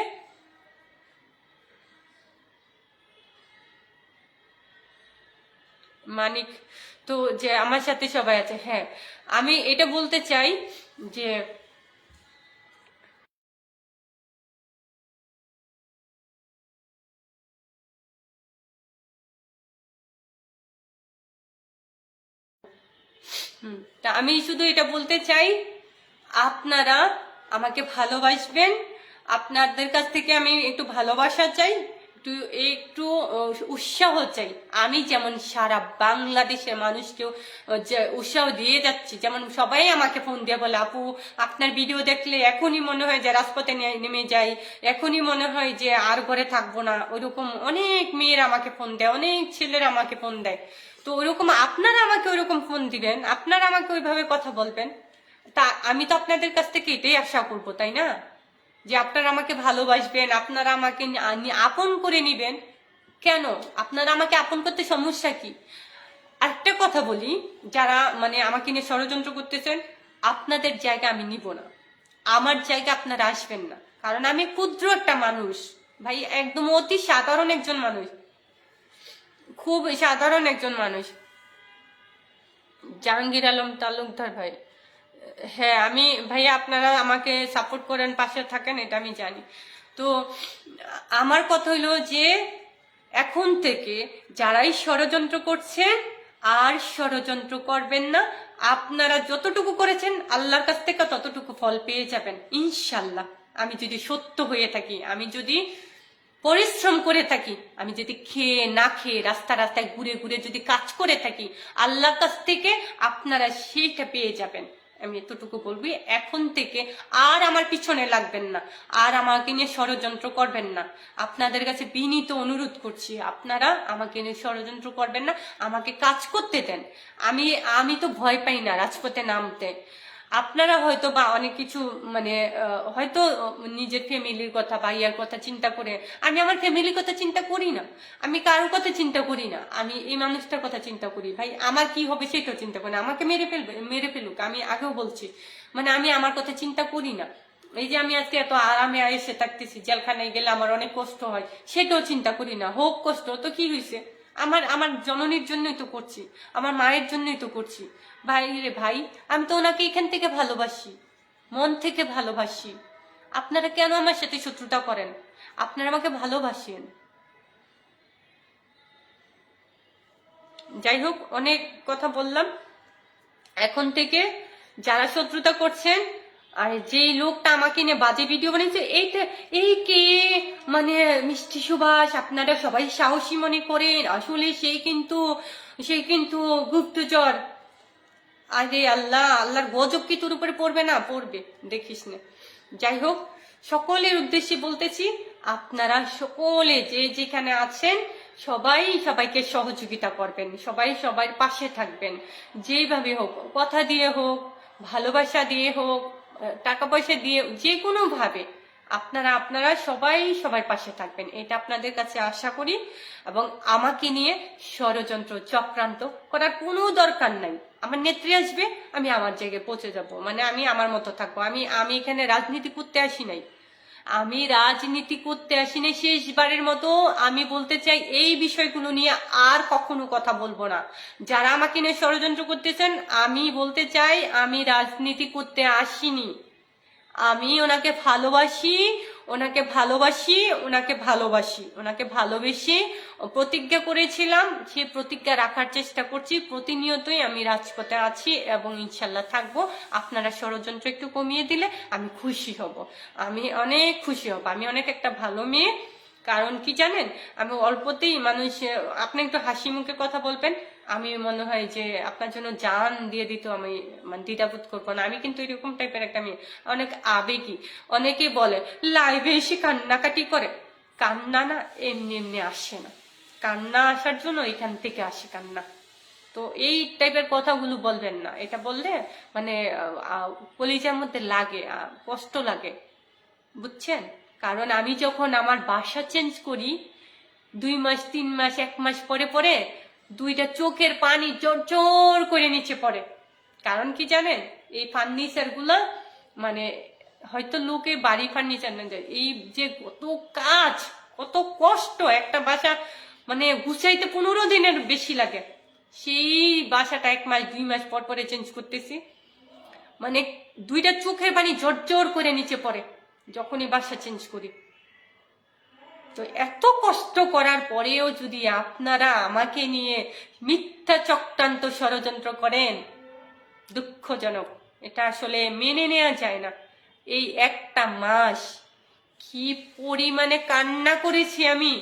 মানিক তো যে আমার সাথে সবাই আছে। হ্যাঁ, আমি এটা বলতে চাই যে তা আমি শুধু এটা বলতে চাই, আপনারা আমাকে ভালোবাসবেন। আপনাদের কাছ থেকে আমি একটু ভালোবাসা চাই, একটু উৎসাহ চাই। আমি যেমন সারা বাংলাদেশের মানুষকেও যে উৎসাহ দিয়ে যাচ্ছি, যেমন সবাই আমাকে ফোন দিয়ে বলে আপু আপনার ভিডিও দেখলে এখনই মনে হয় যে রাজপথে নেমে যাই, এখনই মনে হয় যে আর ঘরে থাকবো না। ওইরকম অনেক মেয়েরা আমাকে ফোন দেয়, অনেক ছেলেরা আমাকে ফোন দেয়। তো ওইরকম আপনারা আমাকে ওইরকম ফোন দিবেন, আপনারা আমাকে ওইভাবে কথা বলবেন। তা আমি তো আপনাদের কাছ থেকে এটাই আশা করবো, তাই না? যে আপনারা আমাকে ভালোবাসবেন, আপনারা আমাকে আপন করে নিবেন। কেন আপনারা আমাকে আপন করতে সমস্যা কি? আরেকটা কথা বলি, যারা মানে আমাকে নিয়ে ষড়যন্ত্র করতেছেন, আপনাদের জায়গা আমি নিব না, আমার জায়গা আপনারা আসবেন না। কারণ আমি ক্ষুদ্র একটা মানুষ ভাই, একদম অতি সাধারণ একজন মানুষ, খুব সাধারণ একজন মানুষ। জাহাঙ্গীর আলম তালুকদার ভাই, হ্যাঁ আমি ভাইয়া, আপনারা আমাকে সাপোর্ট করেন, পাশে থাকেন, এটা আমি জানি। তো আমার কথা হইলো যে এখন থেকে যারাই ষড়যন্ত্র করছেন আর ষড়যন্ত্র করবেন না। আপনারা যতটুকু করেছেন আল্লাহর কাছ থেকে ততটুকু ফল পেয়ে যাবেন ইনশাল্লাহ। আমি যদি সত্য হয়ে থাকি, আমি যদি পরিশ্রম করে থাকি, আমি যদি খেয়ে না খেয়ে রাস্তায় ঘুরে ঘুরে যদি কাজ করে থাকি, আল্লাহর কাছ থেকে আপনারা সেইটা পেয়ে যাবেন। আমি এতটুকু বলবি, এখন থেকে আর আমার পিছনে লাগবেন না, আর আমাকে নিয়ে ষড়যন্ত্র করবেন না। আপনাদের কাছে বিনীত অনুরোধ করছি, আপনারা আমাকে নিয়ে ষড়যন্ত্র করবেন না, আমাকে কাজ করতে দেন। আমি আমি তো ভয় পাই না রাজপথে নামতে। আপনারা হয়তো বা অনেক কিছু মানে হয়তো নিজের ফ্যামিলির কথা বা ইয়ার কথা চিন্তা করে, আমি আমার ফ্যামিলির কথা চিন্তা করি না, আমি কারোর কথা চিন্তা করি না, আমি এই মানুষটার কথা চিন্তা করি। ভাই আমার কি হবে সেটাও চিন্তা করি না, আমাকে মেরে ফেলুক, আমি আগেও বলছি, মানে আমি আমার কথা চিন্তা করি না। এই যে আমি আজকে এত আরামে এসে থাকতেছি, জেলখানায় গেলে আমার অনেক কষ্ট হয়, সেটাও চিন্তা করি না। হোক কষ্ট তো কি হয়েছে, আমার আমার জননীর জন্যই তো করছি, আমার মায়ের জন্যই তো করছি। ভাই রে ভাই, আমি তো ওনাকে এখান থেকে ভালোবাসি, মন থেকে ভালোবাসি। আপনারা কেন আমার সাথে শত্রুতা করেন? আপনারা আমাকে ভালোবাসেন। যাই হোক, অনেক কথা বললাম। এখন থেকে যারা শত্রুতা করছেন, আর যেই লোকটা আমাকে নিয়ে বাজে ভিডিও বানিয়েছে, এই কে মানে মিষ্টি সুভাষ, আপনারা সবাই সাহসী মনে করেন, আসলে সেই কিন্তু গুপ্তচর। আরে আল্লাহ, আল্লাহর গজব কি তোর উপরে পড়বে না? পড়বে, দেখিস না। যাই হোক, সকলের উদ্দেশ্যে বলতেছি, আপনারা সকলে যে যেখানে আছেন সবাই সবাইকে সহযোগিতা করবেন, সবাই সবার পাশে থাকবেন, যেইভাবে হোক, কথা দিয়ে হোক, ভালোবাসা দিয়ে হোক, টাকা পয়সা দিয়ে, যে কোনো ভাবে আপনারা আপনারা সবাই সবার পাশে থাকবেন, এটা আপনাদের কাছে আশা করি। এবং আমাকে নিয়ে ষড়যন্ত্র চক্রান্ত করার কোনো দরকার নাই। আমার নেত্রী আসবে, আমি আমার জায়গায় পৌঁছে যাব, মানে আমি আমার মতো থাকবো। আমি এখানে রাজনীতি করতে আসি নাই, আমি রাজনীতি করতে আসি নাই। শেষবারের মতো আমি বলতে চাই, এই বিষয়গুলো নিয়ে আর কখনো কথা বলবো না। যারা আমাকে নিয়ে ষড়যন্ত্র করতেছেন, আমি বলতে চাই, আমি রাজনীতি করতে আসিনি। আমি ওনাকে ভালোবাসি, ওনাকে ভালোবেসে প্রতিজ্ঞা করেছিলাম, সে প্রতিজ্ঞা রাখার চেষ্টা করছি। প্রতিনিয়তই আমি রাজপথে আছি এবং ইনশাল্লাহ থাকবো। আপনারা ষড়যন্ত্র একটু কমিয়ে দিলে আমি খুশি হব, আমি অনেক খুশি হব। আমি অনেক একটা ভালো মেয়ে। কারণ কি জানেন, আমি অল্পতেই মানুষ, আপনি একটু হাসি মুখে কথা বলবেন, আমি মনে হয় যে আপনার জন্য জান দিয়ে দিত, আমি মানে দ্বিধাবোধ করবো না। আমি কিন্তু এরকম টাইপের একটা মেয়ে, অনেক আবেগী। অনেকে বলে লাইভে এসে কান্নাকাটি করে, কান্না না এমনি এমনি আসে না, কান্না আসার জন্য এখান থেকে আসে কান্না। তো এই টাইপের কথাগুলো বলবেন না, এটা বললে মানে কলিজার মধ্যে লাগে, কষ্ট লাগে, বুঝছেন? কারণ আমি যখন আমার বাসা চেঞ্জ করি, 2 মাস 3 মাস 1 মাস পরে পরে দুইটা চোখের পানি জোর জোর করে নিচে পড়ে। কারণ কি জানেন, এই ফার্নিচার গুলা মানে হয়তো লোকে বাড়ি ফার্নিচার না যায়, এই যে কত কাজ, কত কষ্ট, একটা বাসা মানে গুছাইতে 15 দিনের বেশি লাগে। সেই বাসাটা 1 মাস 2 মাস পর পরে চেঞ্জ করতেছি, মানে দুইটা চোখের পানি জোর করে নিচে পড়ে যখনই বাসা চেঞ্জ করি। তো এত কষ্ট করার পরেও যদি আপনারা আমাকে নিয়ে মিথ্যা চক্রান্ত ষড়যন্ত্র করেন, দুঃখজনক, এটা আসলে মেনে নেওয়া যায় না। এই একটা মাস কি পরিমাণে কান্না করেছি আমি,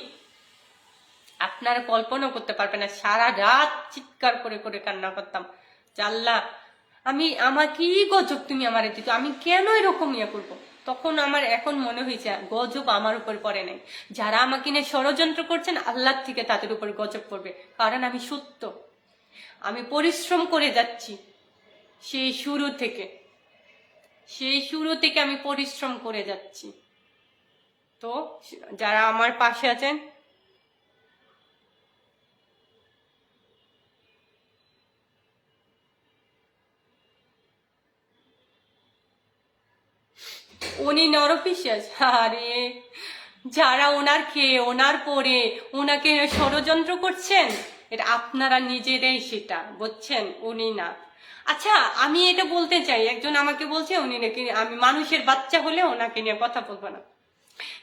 আপনারা কল্পনা করতে পারবেন না। সারা রাত চিৎকার করে করে কান্না করতাম, আল্লাহ আমাকেই গজব তুমি আমারে দিত, আমি কেন এরকম ইয়ে করবো। তখন আমার এখন মনে হয়েছে গজব আমার উপর পড়ে নাই, যারা আমাকে নিয়ে ষড়যন্ত্র করছেন আল্লাহ থেকে তাদের উপর গজব পড়বে। কারণ আমি সত্য, আমি পরিশ্রম করে যাচ্ছি, সেই শুরু থেকে আমি পরিশ্রম করে যাচ্ছি। তো যারা আমার পাশে আছেন, উনি নরপিশাচ। আরে যারা ওনার খেয়ে ওনার পরে ওনাকে ষড়যন্ত্র করছেন, এটা আপনারা নিজেরাই সেটা বুঝছেন, উনি না। আচ্ছা, আমি এটা বলতে চাই, একজন আমাকে বলছে উনি নাকি আমি মানুষের বাচ্চা হলে ওনাকে নিয়ে কথা বলবো না।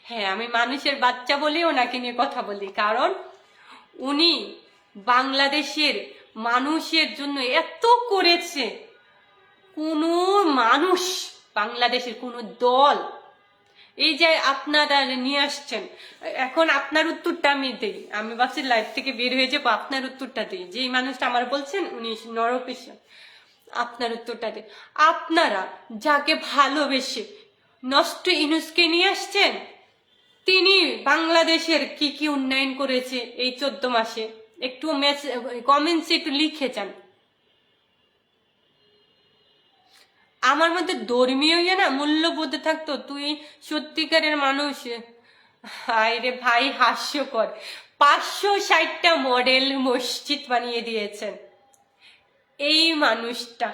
হ্যাঁ, আমি মানুষের বাচ্চা বলে ওনাকে নিয়ে কথা বলি, কারণ উনি বাংলাদেশের মানুষের জন্য এত করেছে। কোনো মানুষ, বাংলাদেশের কোনো দল, এই যে আপনারা নিয়ে আসছেন, এখন আপনার উত্তরটা আমি দিই, আমি ভাবছি লাইভ থেকে বের হয়ে যাবো, আপনার উত্তরটা দিই। যেই মানুষটা আমার বলছেন উনি নরপিশাচ, আপনার উত্তরটা দিন। আপনারা যাকে ভালোবেসে নষ্ট ইউনূসকে নিয়ে আসছেন, তিনি বাংলাদেশের কি কি উন্নয়ন করেছে এই 14 মাসে, একটু কমেন্টসে একটু লিখে যান। আমার মধ্যে ধর্মীয় না মূল্যবোধ থাকতো, তুই সত্যিকারের মানুষ। হায় রে ভাই, হাস্যকর। 560টা মডেল মসজিদ বানিয়ে দিয়েছেন এই মানুষটা,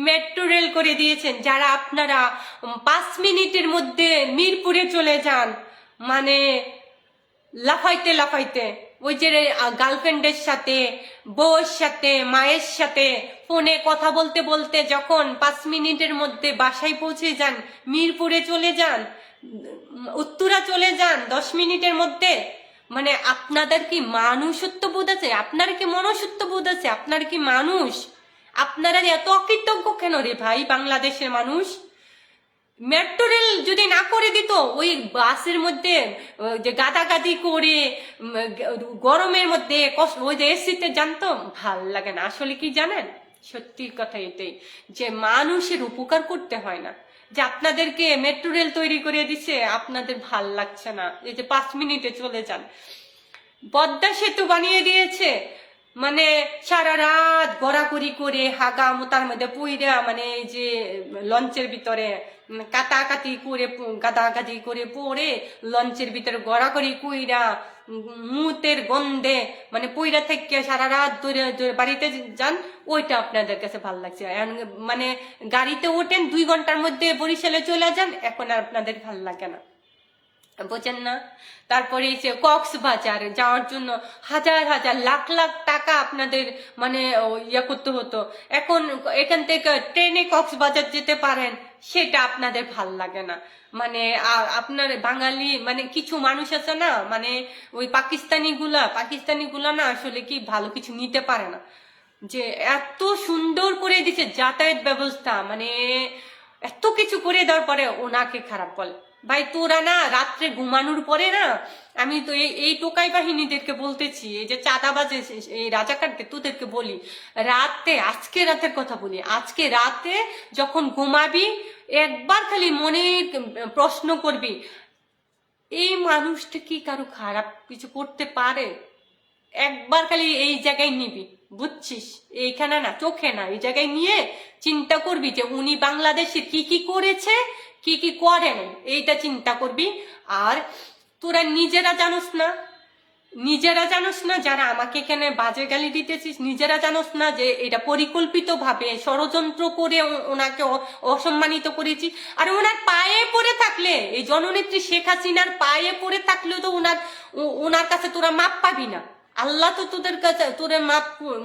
মেট্রো রেল করে দিয়েছেন। যারা আপনারা 5 মিনিটের মধ্যে মিরপুরে চলে যান, মানে লাফাইতে লাফাইতে, ওই যে গার্লফ্রেন্ডের সাথে, বউয়ের সাথে, মায়ের সাথে ফোনে কথা বলতে বলতে যখন 5 মিনিটের মধ্যে বাসায় পৌঁছে যান, মিরপুরে চলে যান, উত্তরা চলে যান 10 মিনিটের মধ্যে, মানে আপনাদের কি মানুষত্ব বোধ আছে? আপনার কি মনুষ্যত্ব বোধ আছে? আপনার কি মানুষ? আপনারা এত অকৃতজ্ঞ কেন রে ভাই বাংলাদেশের মানুষ? মেট্রো রেল যদি না করে দিত, ওই বাসের মধ্যে যে গাদাগাদি করে গরমের মধ্যে ওই যে এসিতে জানতো, ভাল লাগে না। আসলে কি জানেন, সত্যি কথা এটাই যে মানুষের উপকার করতে হয় না। যে আপনাদেরকে মেট্রো রেল তৈরি করে দিছে, আপনাদের ভাল লাগছে না, এই যে 5 মিনিটে চলে যান। পদ্মা সেতু বানিয়ে দিয়েছে, মানে সারা রাত গড়াগড়ি করে হাগা মোতার মধ্যে পুইরা, মানে এই যে লঞ্চের ভিতরে কাটাকাটি করে গাদাগাদি করে পড়ে লঞ্চের ভিতরে গড়াগড়ি কুইরা মুতের গন্ধে মানে পুইরা থেকে সারা রাত ধরে বাড়িতে যান, ওইটা আপনাদের কাছে ভালো লাগছে। মানে গাড়িতে ওঠেন 2 ঘন্টার মধ্যে বরিশালে চলে যান, এখন আর আপনাদের ভালো লাগে না, বোঝেন না? তারপরে এসে কক্সবাজার যাওয়ার জন্য হাজার হাজার লাখ লাখ টাকা আপনাদের মানে ইয়া করতে হতো, এখন এখান থেকে ট্রেনে কক্সবাজার যেতে পারেন, সেটা আপনাদের ভাল লাগে না। মানে আপনার বাঙালি মানে কিছু মানুষ আছে না, মানে ওই পাকিস্তানি গুলা না আসলে কি ভালো কিছু নিতে পারে না, যে এত সুন্দর করে দিচ্ছে যাতায়াত ব্যবস্থা, মানে এত কিছু করে দেওয়ার পরে ওনাকে খারাপ বলে। ভাই তোরা না রাত্রে ঘুমানোর পরে না, আমি তো এই টোকাই বাহিনীদেরকে বলতেছি, এই যে চাঁদাবাজে এই রাজাকারকে তোদেরকে বলি, আজকে রাতের কথা বলি, আজকে রাতে যখন ঘুমাবি একবার খালি মনে প্রশ্ন করবি, এই মানুষটা কি কারো খারাপ কিছু করতে পারে? একবার খালি এই জায়গায় নিবি, বুঝছিস? এইখানে না, চোখে না, এই জায়গায় নিয়ে চিন্তা করবি যে উনি বাংলাদেশে কি কি করেছে, কি কি করেন, এইটা চিন্তা করবি। আর তোরা নিজেরা জানোস না যারা আমাকে এখানে বাজে গালি দিতেছিস, নিজেরা জানোস না যে এটা পরিকল্পিত ভাবে ষড়যন্ত্র করে ওনাকে অসম্মানিত করেছি। আর ওনার পায়ে পড়ে থাকলে, এই জননেত্রী শেখ হাসিনার পায়ে পড়ে থাকলেও তো ওনার কাছে তোরা মাপ পাবি না। আল্লাহ তো তোদের কাছে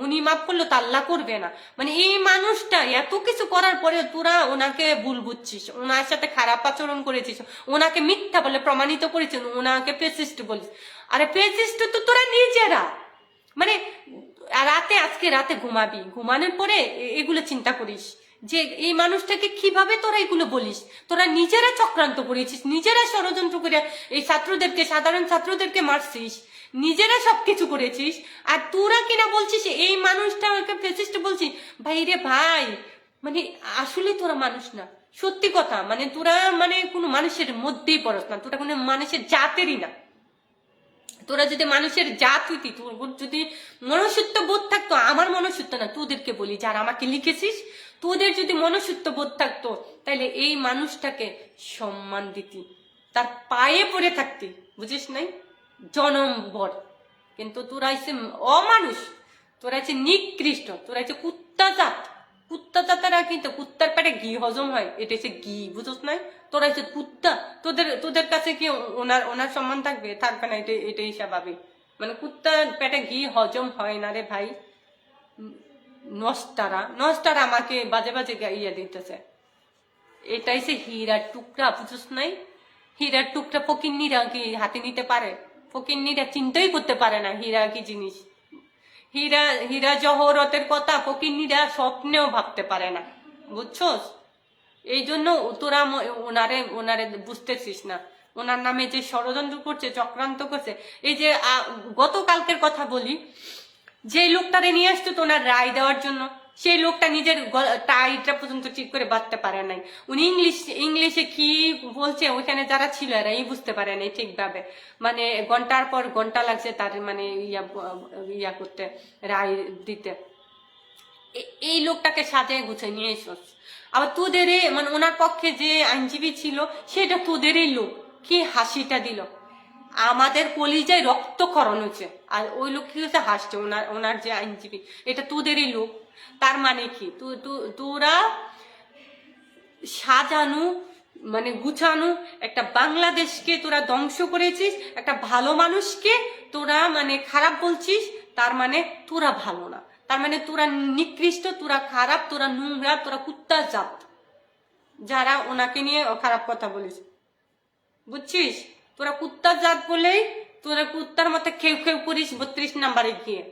উনি মাপ করলো তো আল্লাহ করবে না। মানে এই মানুষটা এত কিছু করার পরে তোরা ওনাকে ভুল বুঝছিস, ওনার সাথে খারাপ আচরণ করেছিস, ওনাকে মিথ্যা বলে প্রমাণিত করেছিস, ওনাকে ফ্যাসিস্ট বলিস। আরে ফ্যাসিস্ট তো তোরা নিজেরা। মানে আজকে রাতে ঘুমানোর পরে এগুলো চিন্তা করিস যে এই মানুষটাকে কিভাবে তোরা এগুলো বলিস। তোরা নিজেরা চক্রান্ত করেছিস, নিজেরা ষড়যন্ত্র করে এই সাধারণ ছাত্রদেরকে মারছিস, নিজেরা সবকিছু করেছিস। আর তোরা কিনা বলছিস এই মানুষটা ফ্যাসিস্ট বলছিস। ভাই রে ভাই, মানে আসলে তোরা মানুষ না, সত্যি কথা। মানে তোরা মানে কোনো মানুষের মধ্যেই পড়স না, তোরা কোনো মানুষের জাতেরই না। তোরা যদি মানুষের জাত হইতি, তোর যদি মনুষ্যত্ব বোধ থাকতো, আমার মনুষ্যত্ব না, তোদেরকে বলি যারা আমাকে লিখেছিস, তোদের যদি মনুষ্যত্ব বোধ থাকতো তাহলে এই মানুষটাকে সম্মান দিতি, তার পায়ে পড়ে থাকতি, বুঝিস নাই? জনমভর। কিন্তু তোরা হচ্ছে অমানুষ, তোরা হচ্ছে নিকৃষ্ট, তোরা হচ্ছে কুত্তা জাতেরা, কিন্তু কুত্তার পেটে ঘি হজম হয়, এটা হচ্ছে ঘি, বুঝছ নাই? তোরা হচ্ছে কুত্তা, তোদের কাছে কি ওনার সম্মান থাকবে না? এটাই স্বাভাবিক। মানে কুত্তার পেটে ঘি হজম হয় না রে ভাই। নষ্টারা আমাকে বাজে বাজে ইয়ে দিতেছে। এটাই সে হীরার টুকরা, বুঝছ নাই? হীরার টুকরা ফকিন্নিরা কি হাতে নিতে পারে? ফকিন্নিরা চিন্তাই করতে পারে না হীরা কি জিনিস। হীরা জহরতের কথা ফকিন্নিরা স্বপ্নেও ভাবতে পারে না, বুঝছস? এই জন্য তোরা ওনারে বুঝতেছিস না, ওনার নামে যে ষড়যন্ত্র করছে, চক্রান্ত করছে। এই যে গতকালকের কথা বলি, যে লোকটারে নিয়ে আসতো ওনার রায় দেওয়ার জন্য, সেই লোকটা নিজের টাইটা পর্যন্ত ঠিক করে বাঁধতে পারে নাই। উনি ইংলিশে কি বলছে ওইখানে যারা ছিল এরাই বুঝতে পারে নাই ঠিকভাবে, মানে ঘন্টার পর ঘন্টা লাগছে তার মানে ইয়া করতে, রায় দিতে। এই লোকটাকে সাজায় গুছিয়ে নিয়ে এসোস। আবার তোদের মানে ওনার পক্ষে যে আইনজীবী ছিল সেটা তোদেরই লোক, কি হাসিটা দিল, আমাদের কলিজায় রক্তক্ষরণ হচ্ছে। আর ওই লোক কি হচ্ছে হাসছে, ওনার যে আইনজীবী এটা তোদেরই লোক। তার মানে কি তোরা সাজানো মানে গুছানো একটা বাংলাদেশকে তোরা ধ্বংস করেছিস, একটা ভালো মানুষকে তোরা মানে খারাপ বলছিস, তার মানে তোরা ভালো না, তার মানে তোরা নিকৃষ্ট, তোরা খারাপ, তোরা নোংরা, তোরা কুত্তার জাত, যারা ওনাকে নিয়ে খারাপ কথা বলিস, বুঝছিস? তোরা কুত্তার জাত বলেই তোরা কুত্তার মতো খেউ খেউ করিস 32 নাম্বারে গিয়ে,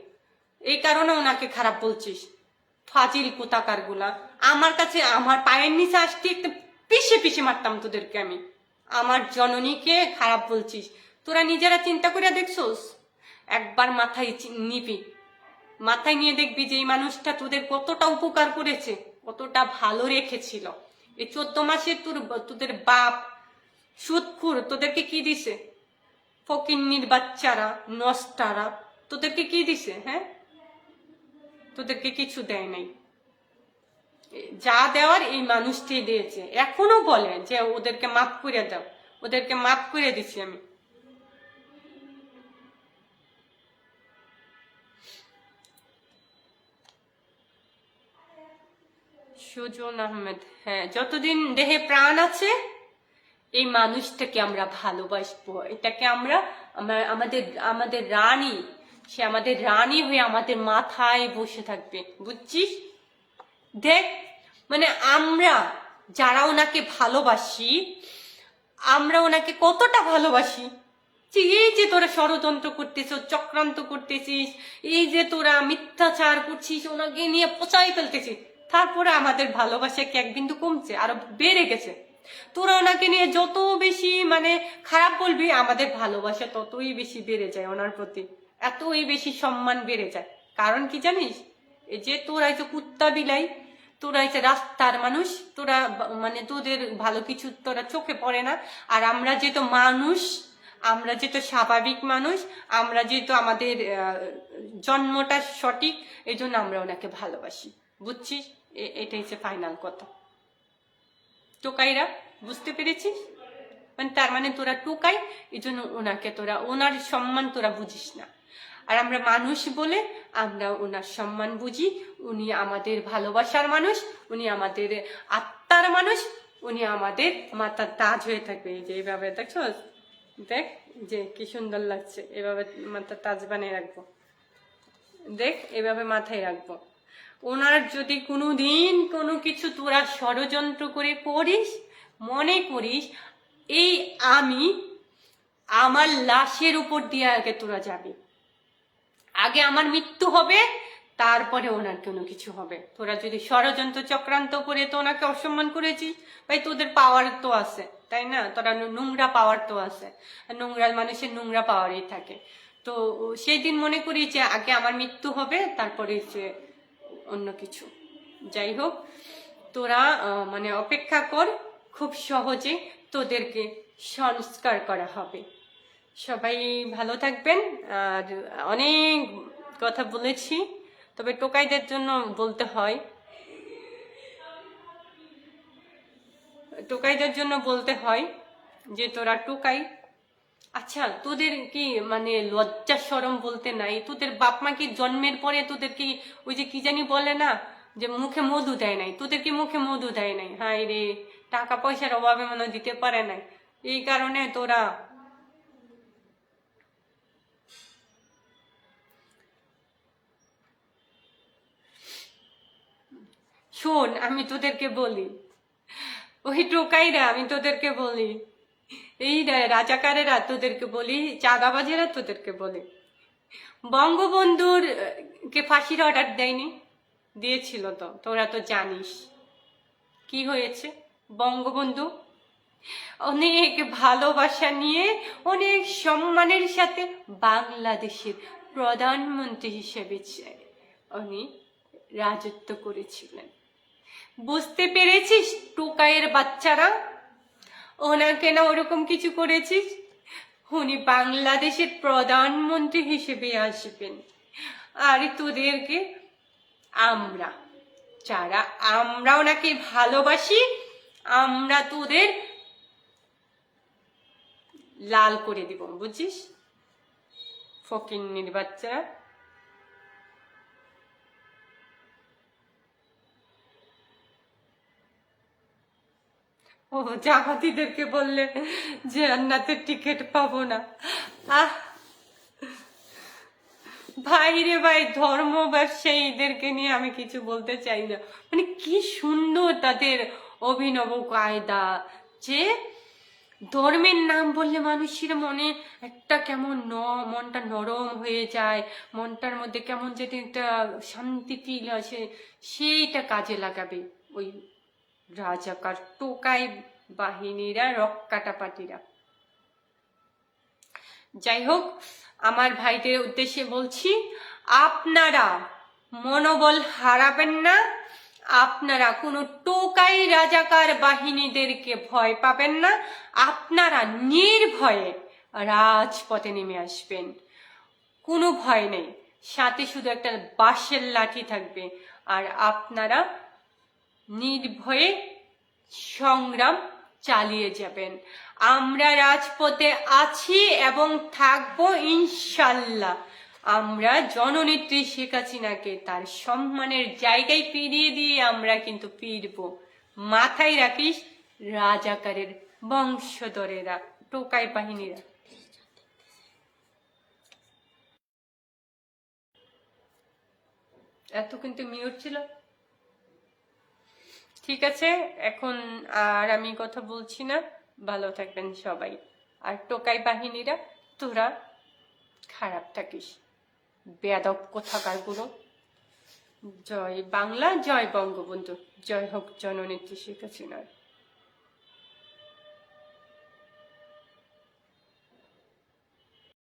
এই কারণে ওনাকে খারাপ বলছিস। ফাজিল কোথাকার গুলা, আমার কাছে আমার পায়ের নিচে আসতে একটা পিষে পিষে মারতাম তোদেরকে আমি। আমার জননীকে খারাপ বলছিস, তোরা নিজেরা চিন্তা করে দেখছোস? একবার মাথায় নিবি, মাথায় নিয়ে দেখবি যে এই মানুষটা তোদের কতটা উপকার করেছে, কতটা ভালো রেখেছিল। এই 14 মাসে তোদের বাপ সুদখুর তোদেরকে কি দিছে? ফকিন্নির বাচ্চারা, নষ্টারা তোদেরকে কি দিছে? হ্যাঁ, তোদেরকে কিছু দেয় নাই। যা দেওয়ার এই মানুষটি দিয়েছে, এখনো বলে যে ওদেরকে মাফ করে দাও, ওদেরকে মাফ করে দিছি আমি। সুজন আহমেদ, হ্যাঁ, যতদিন দেহে প্রাণ আছে এই মানুষটাকে আমরা ভালোবাসবো, এটাকে আমরা আমাদের আমাদের রানী, সে আমাদের রানী হয়ে আমাদের মাথায় বসে থাকবে, বুঝছিস? দেখ মানে আমরা যারা ওনাকে ভালোবাসি, আমরা ওনাকে কতটা ভালোবাসি, এই যে তোরা ষড়যন্ত্র করতেছ, চক্রান্ত করতেছিস, এই যে তোরা মিথ্যাচার করছিস, ওনাকে নিয়ে পচাই ফেলতেছিস, তারপরে আমাদের ভালোবাসা কি এক বিন্দু কমছে? আরো বেড়ে গেছে। তোরা ওনাকে নিয়ে যত বেশি মানে খারাপ বলবি, আমাদের ভালোবাসা ততই বেশি বেড়ে যায় ওনার প্রতি, এতই বেশি সম্মান বেড়ে যায়। কারণ কি জানিস? এই যে তোরা এই যে কুত্তা বিলাই, তোরা এই যে রাস্তার মানুষ, তোরা মানে তোদের ভালো কিছু তোরা চোখে পড়ে না। আর আমরা যেহেতু মানুষ, আমরা যেহেতু স্বাভাবিক মানুষ, আমরা যেহেতু আমাদের জন্মটা সঠিক, এই জন্য আমরা ওনাকে ভালোবাসি, বুঝছিস? এটা হচ্ছে ফাইনাল কথা। টোকাইরা, বুঝতে পেরেছিস? মানে তার মানে তোরা টোকাই, এই জন্য ওনাকে তোরা ওনার সম্মান তোরা বুঝিস না। আর আমরা মানুষ বলে আমরা ওনার সম্মান বুঝি। উনি আমাদের ভালোবাসার মানুষ, উনি আমাদের আত্মার মানুষ, উনি আমাদের মাথার তাজ হয়ে থাকবে। এই যে এইভাবে দেখছো, দেখ যে কি সুন্দর লাগছে, এভাবে মাথার তাজ বানিয়ে রাখবো, দেখ এভাবে মাথায় রাখবো। ওনার যদি কোনোদিন কোনো কিছু তোরা ষড়যন্ত্র করে করিস, মনে করিস এই আমি আমার লাশের উপর দিয়ে আগে তোরা যাবি, আগে আমার মৃত্যু হবে, তারপরে ওনার কোনো কিছু হবে। তোরা যদি ষড়যন্ত্র চক্রান্ত করে তো ওনাকে অসম্মান করেছিস, ভাই তোদের পাওয়ার তো আছে, তাই না? তোরা নোংরা পাওয়ার তো আছে, নোংরা মানুষের নোংরা পাওয়ারই থাকে। তো সেই দিন মনে করি যে আগে আমার মৃত্যু হবে, তারপরে যে অন্য কিছু। যাই হোক, তোরা মানে অপেক্ষা কর, খুব সহজে তোদেরকে সংস্কার করা হবে। সবাই ভালো থাকবেন। আর অনেক কথা বলেছি, তবে টোকাইদের জন্য বলতে হয়, টোকাইদের জন্য বলতে হয় যে তোরা টোকাই। আচ্ছা, তোদের কি মানে লজ্জা শরম বলতে নাই? তোদের বাপ মা কি জন্মের পরে তোদের কি ওই যে কি জানি বলে না, যে মুখে মধু দেয় নাই? তোদের কি মুখে মধু দেয় নাই? হাই রে, টাকা পয়সার অভাবে মনে দিতে পারে নাই, এই কারণে তোরা শোন, আমি তোদেরকে বলি, ওই টোকাইরা আমি তোদেরকে বলি, এই রাজাকারেরা তোদেরকে বলি, চাঁদাবাজেরা তোদেরকে বলি, বঙ্গবন্ধুর কে ফাঁসির অর্ডার দেয়নি? দিয়েছিল তো, তোরা তো জানিস কি হয়েছে। বঙ্গবন্ধু অনেক ভালোবাসা নিয়ে, অনেক সম্মানের সাথে বাংলাদেশের প্রধানমন্ত্রী হিসেবে উনি রাজত্ব করেছিলেন। বুঝতে পেরেছিস টোকাইয়ের বাচ্চারা? ওনাকে না ওরকম কিছু করেছিস? উনি বাংলাদেশের প্রধানমন্ত্রী হিসেবে আসবেন, আর তোদেরকে আমরা যারা আমরা ওনাকে ভালোবাসি, আমরা তোদের লাল করে দিব, বুঝছিস? ফকিন্নির বাচ্চারা। ও জামাতিদেরকে বললে যে জান্নাতের টিকিট পাবো না। আহ ভাই রে ভাই, ধর্ম ব্যবসায়ীদেরকে নিয়ে আমি কিছু বলতে চাই না। মানে কি সুন্দর তাদের অভিনব কায়দা, যে ধর্মের নাম বললে মানুষের মনে একটা কেমন মনটা নরম হয়ে যায়, মনটার মধ্যে কেমন যেটা একটা শান্তি ফিল আসে, সেইটা কাজে লাগাবে ওই রাজাকার টোকাই বাহিনীরা, রক্কাটা পাটিরা। যাই হোক, আমার ভাইদের উদ্দেশ্যে বলছি, আপনারা মনোবল হারাবেন না। আপনারা কোনো টোকাই রাজাকার বাহিনীদেরকে ভয় পাবেন না। আপনারা নির্ভয়ে রাজপথে নেমে আসবেন, কোনো ভয় নেই। সাথে শুধু একটা বাঁশের লাঠি থাকবে, আর আপনারা নির্ভয়ে সংগ্রাম চালিয়ে যাবেন। আমরা রাজপথে আছি এবং থাকবো ইনশাল্লাহ। আমরা জননেত্রী শেখ হাসিনাকে তার সম্মানের জায়গায় ফিরিয়ে দিয়ে আমরা কিন্তু ফিরবো। মাথায় রাখিস রাজাকারের বংশধরেরা, টোকাই বাহিনীরা। এত কিন্তু মিউট ছিল। ঠিক আছে, এখন আর আমি কথা বলছি না। ভালো থাকবেন সবাই। আর টোকাই বাহিনীরা, তোরা খারাপ থাকিস, বেয়াদব কোথাকার গুলো। জয় বাংলা, জয় বঙ্গবন্ধু, জয় হোক জননেত্রী শেখ হাসিনার।